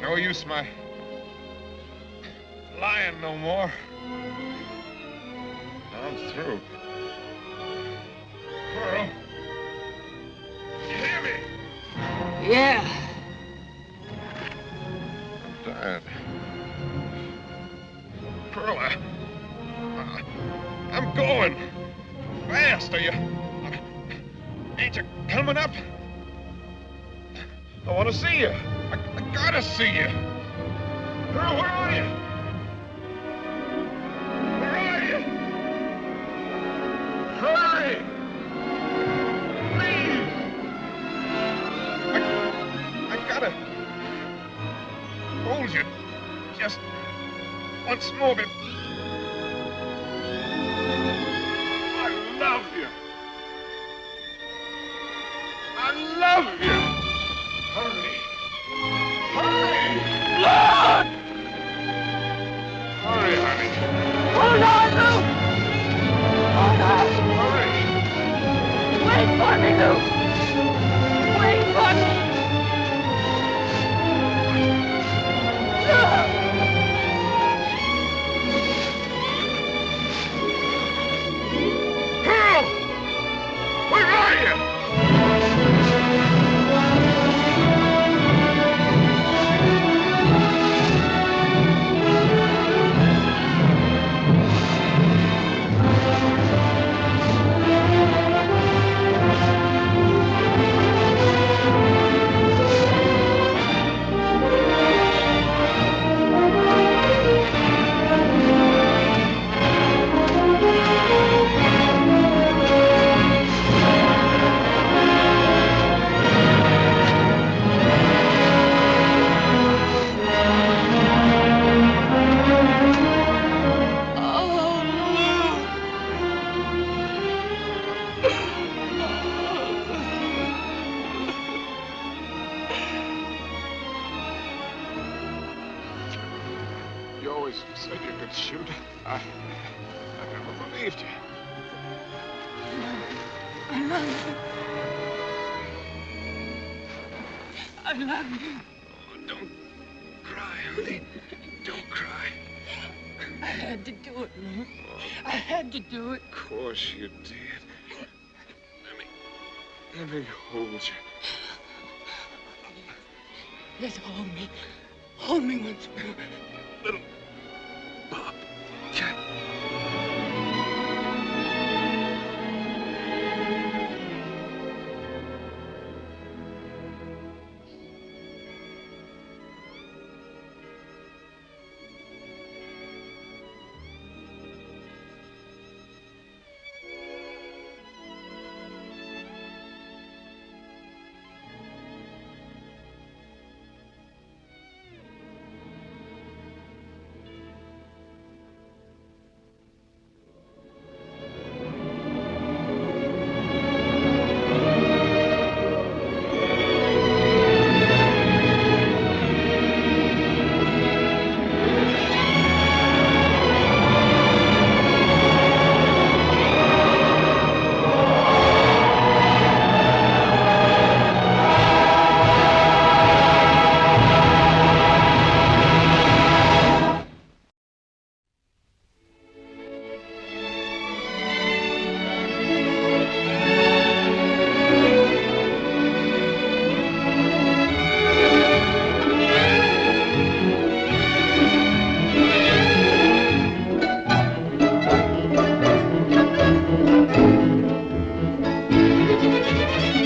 No use my lying no more. I'm through. Pearl, you hear me? Yeah. Dad. Pearl, I'm going. Fast, are you? Ain't you coming up? I want to see you. I gotta see you. Pearl, where are you? Where are you? Hurry! Please! I gotta hold you just once more. I love you. I love you. Hurry. Hurry! Lord! Hurry, honey. Hold on, Lewt! Hold on! Hurry! Wait for me, Lewt! Wait for me! Lewt! Pearl! Where are you? You always said you could shoot. I never believed you. I love you. I love you. Oh, don't cry, honey. Don't cry. I had to do it, Lewt. I had to do it. Of course you did. Let me hold you. Yes, hold me. Hold me once more. Little Bob cat. Thank you.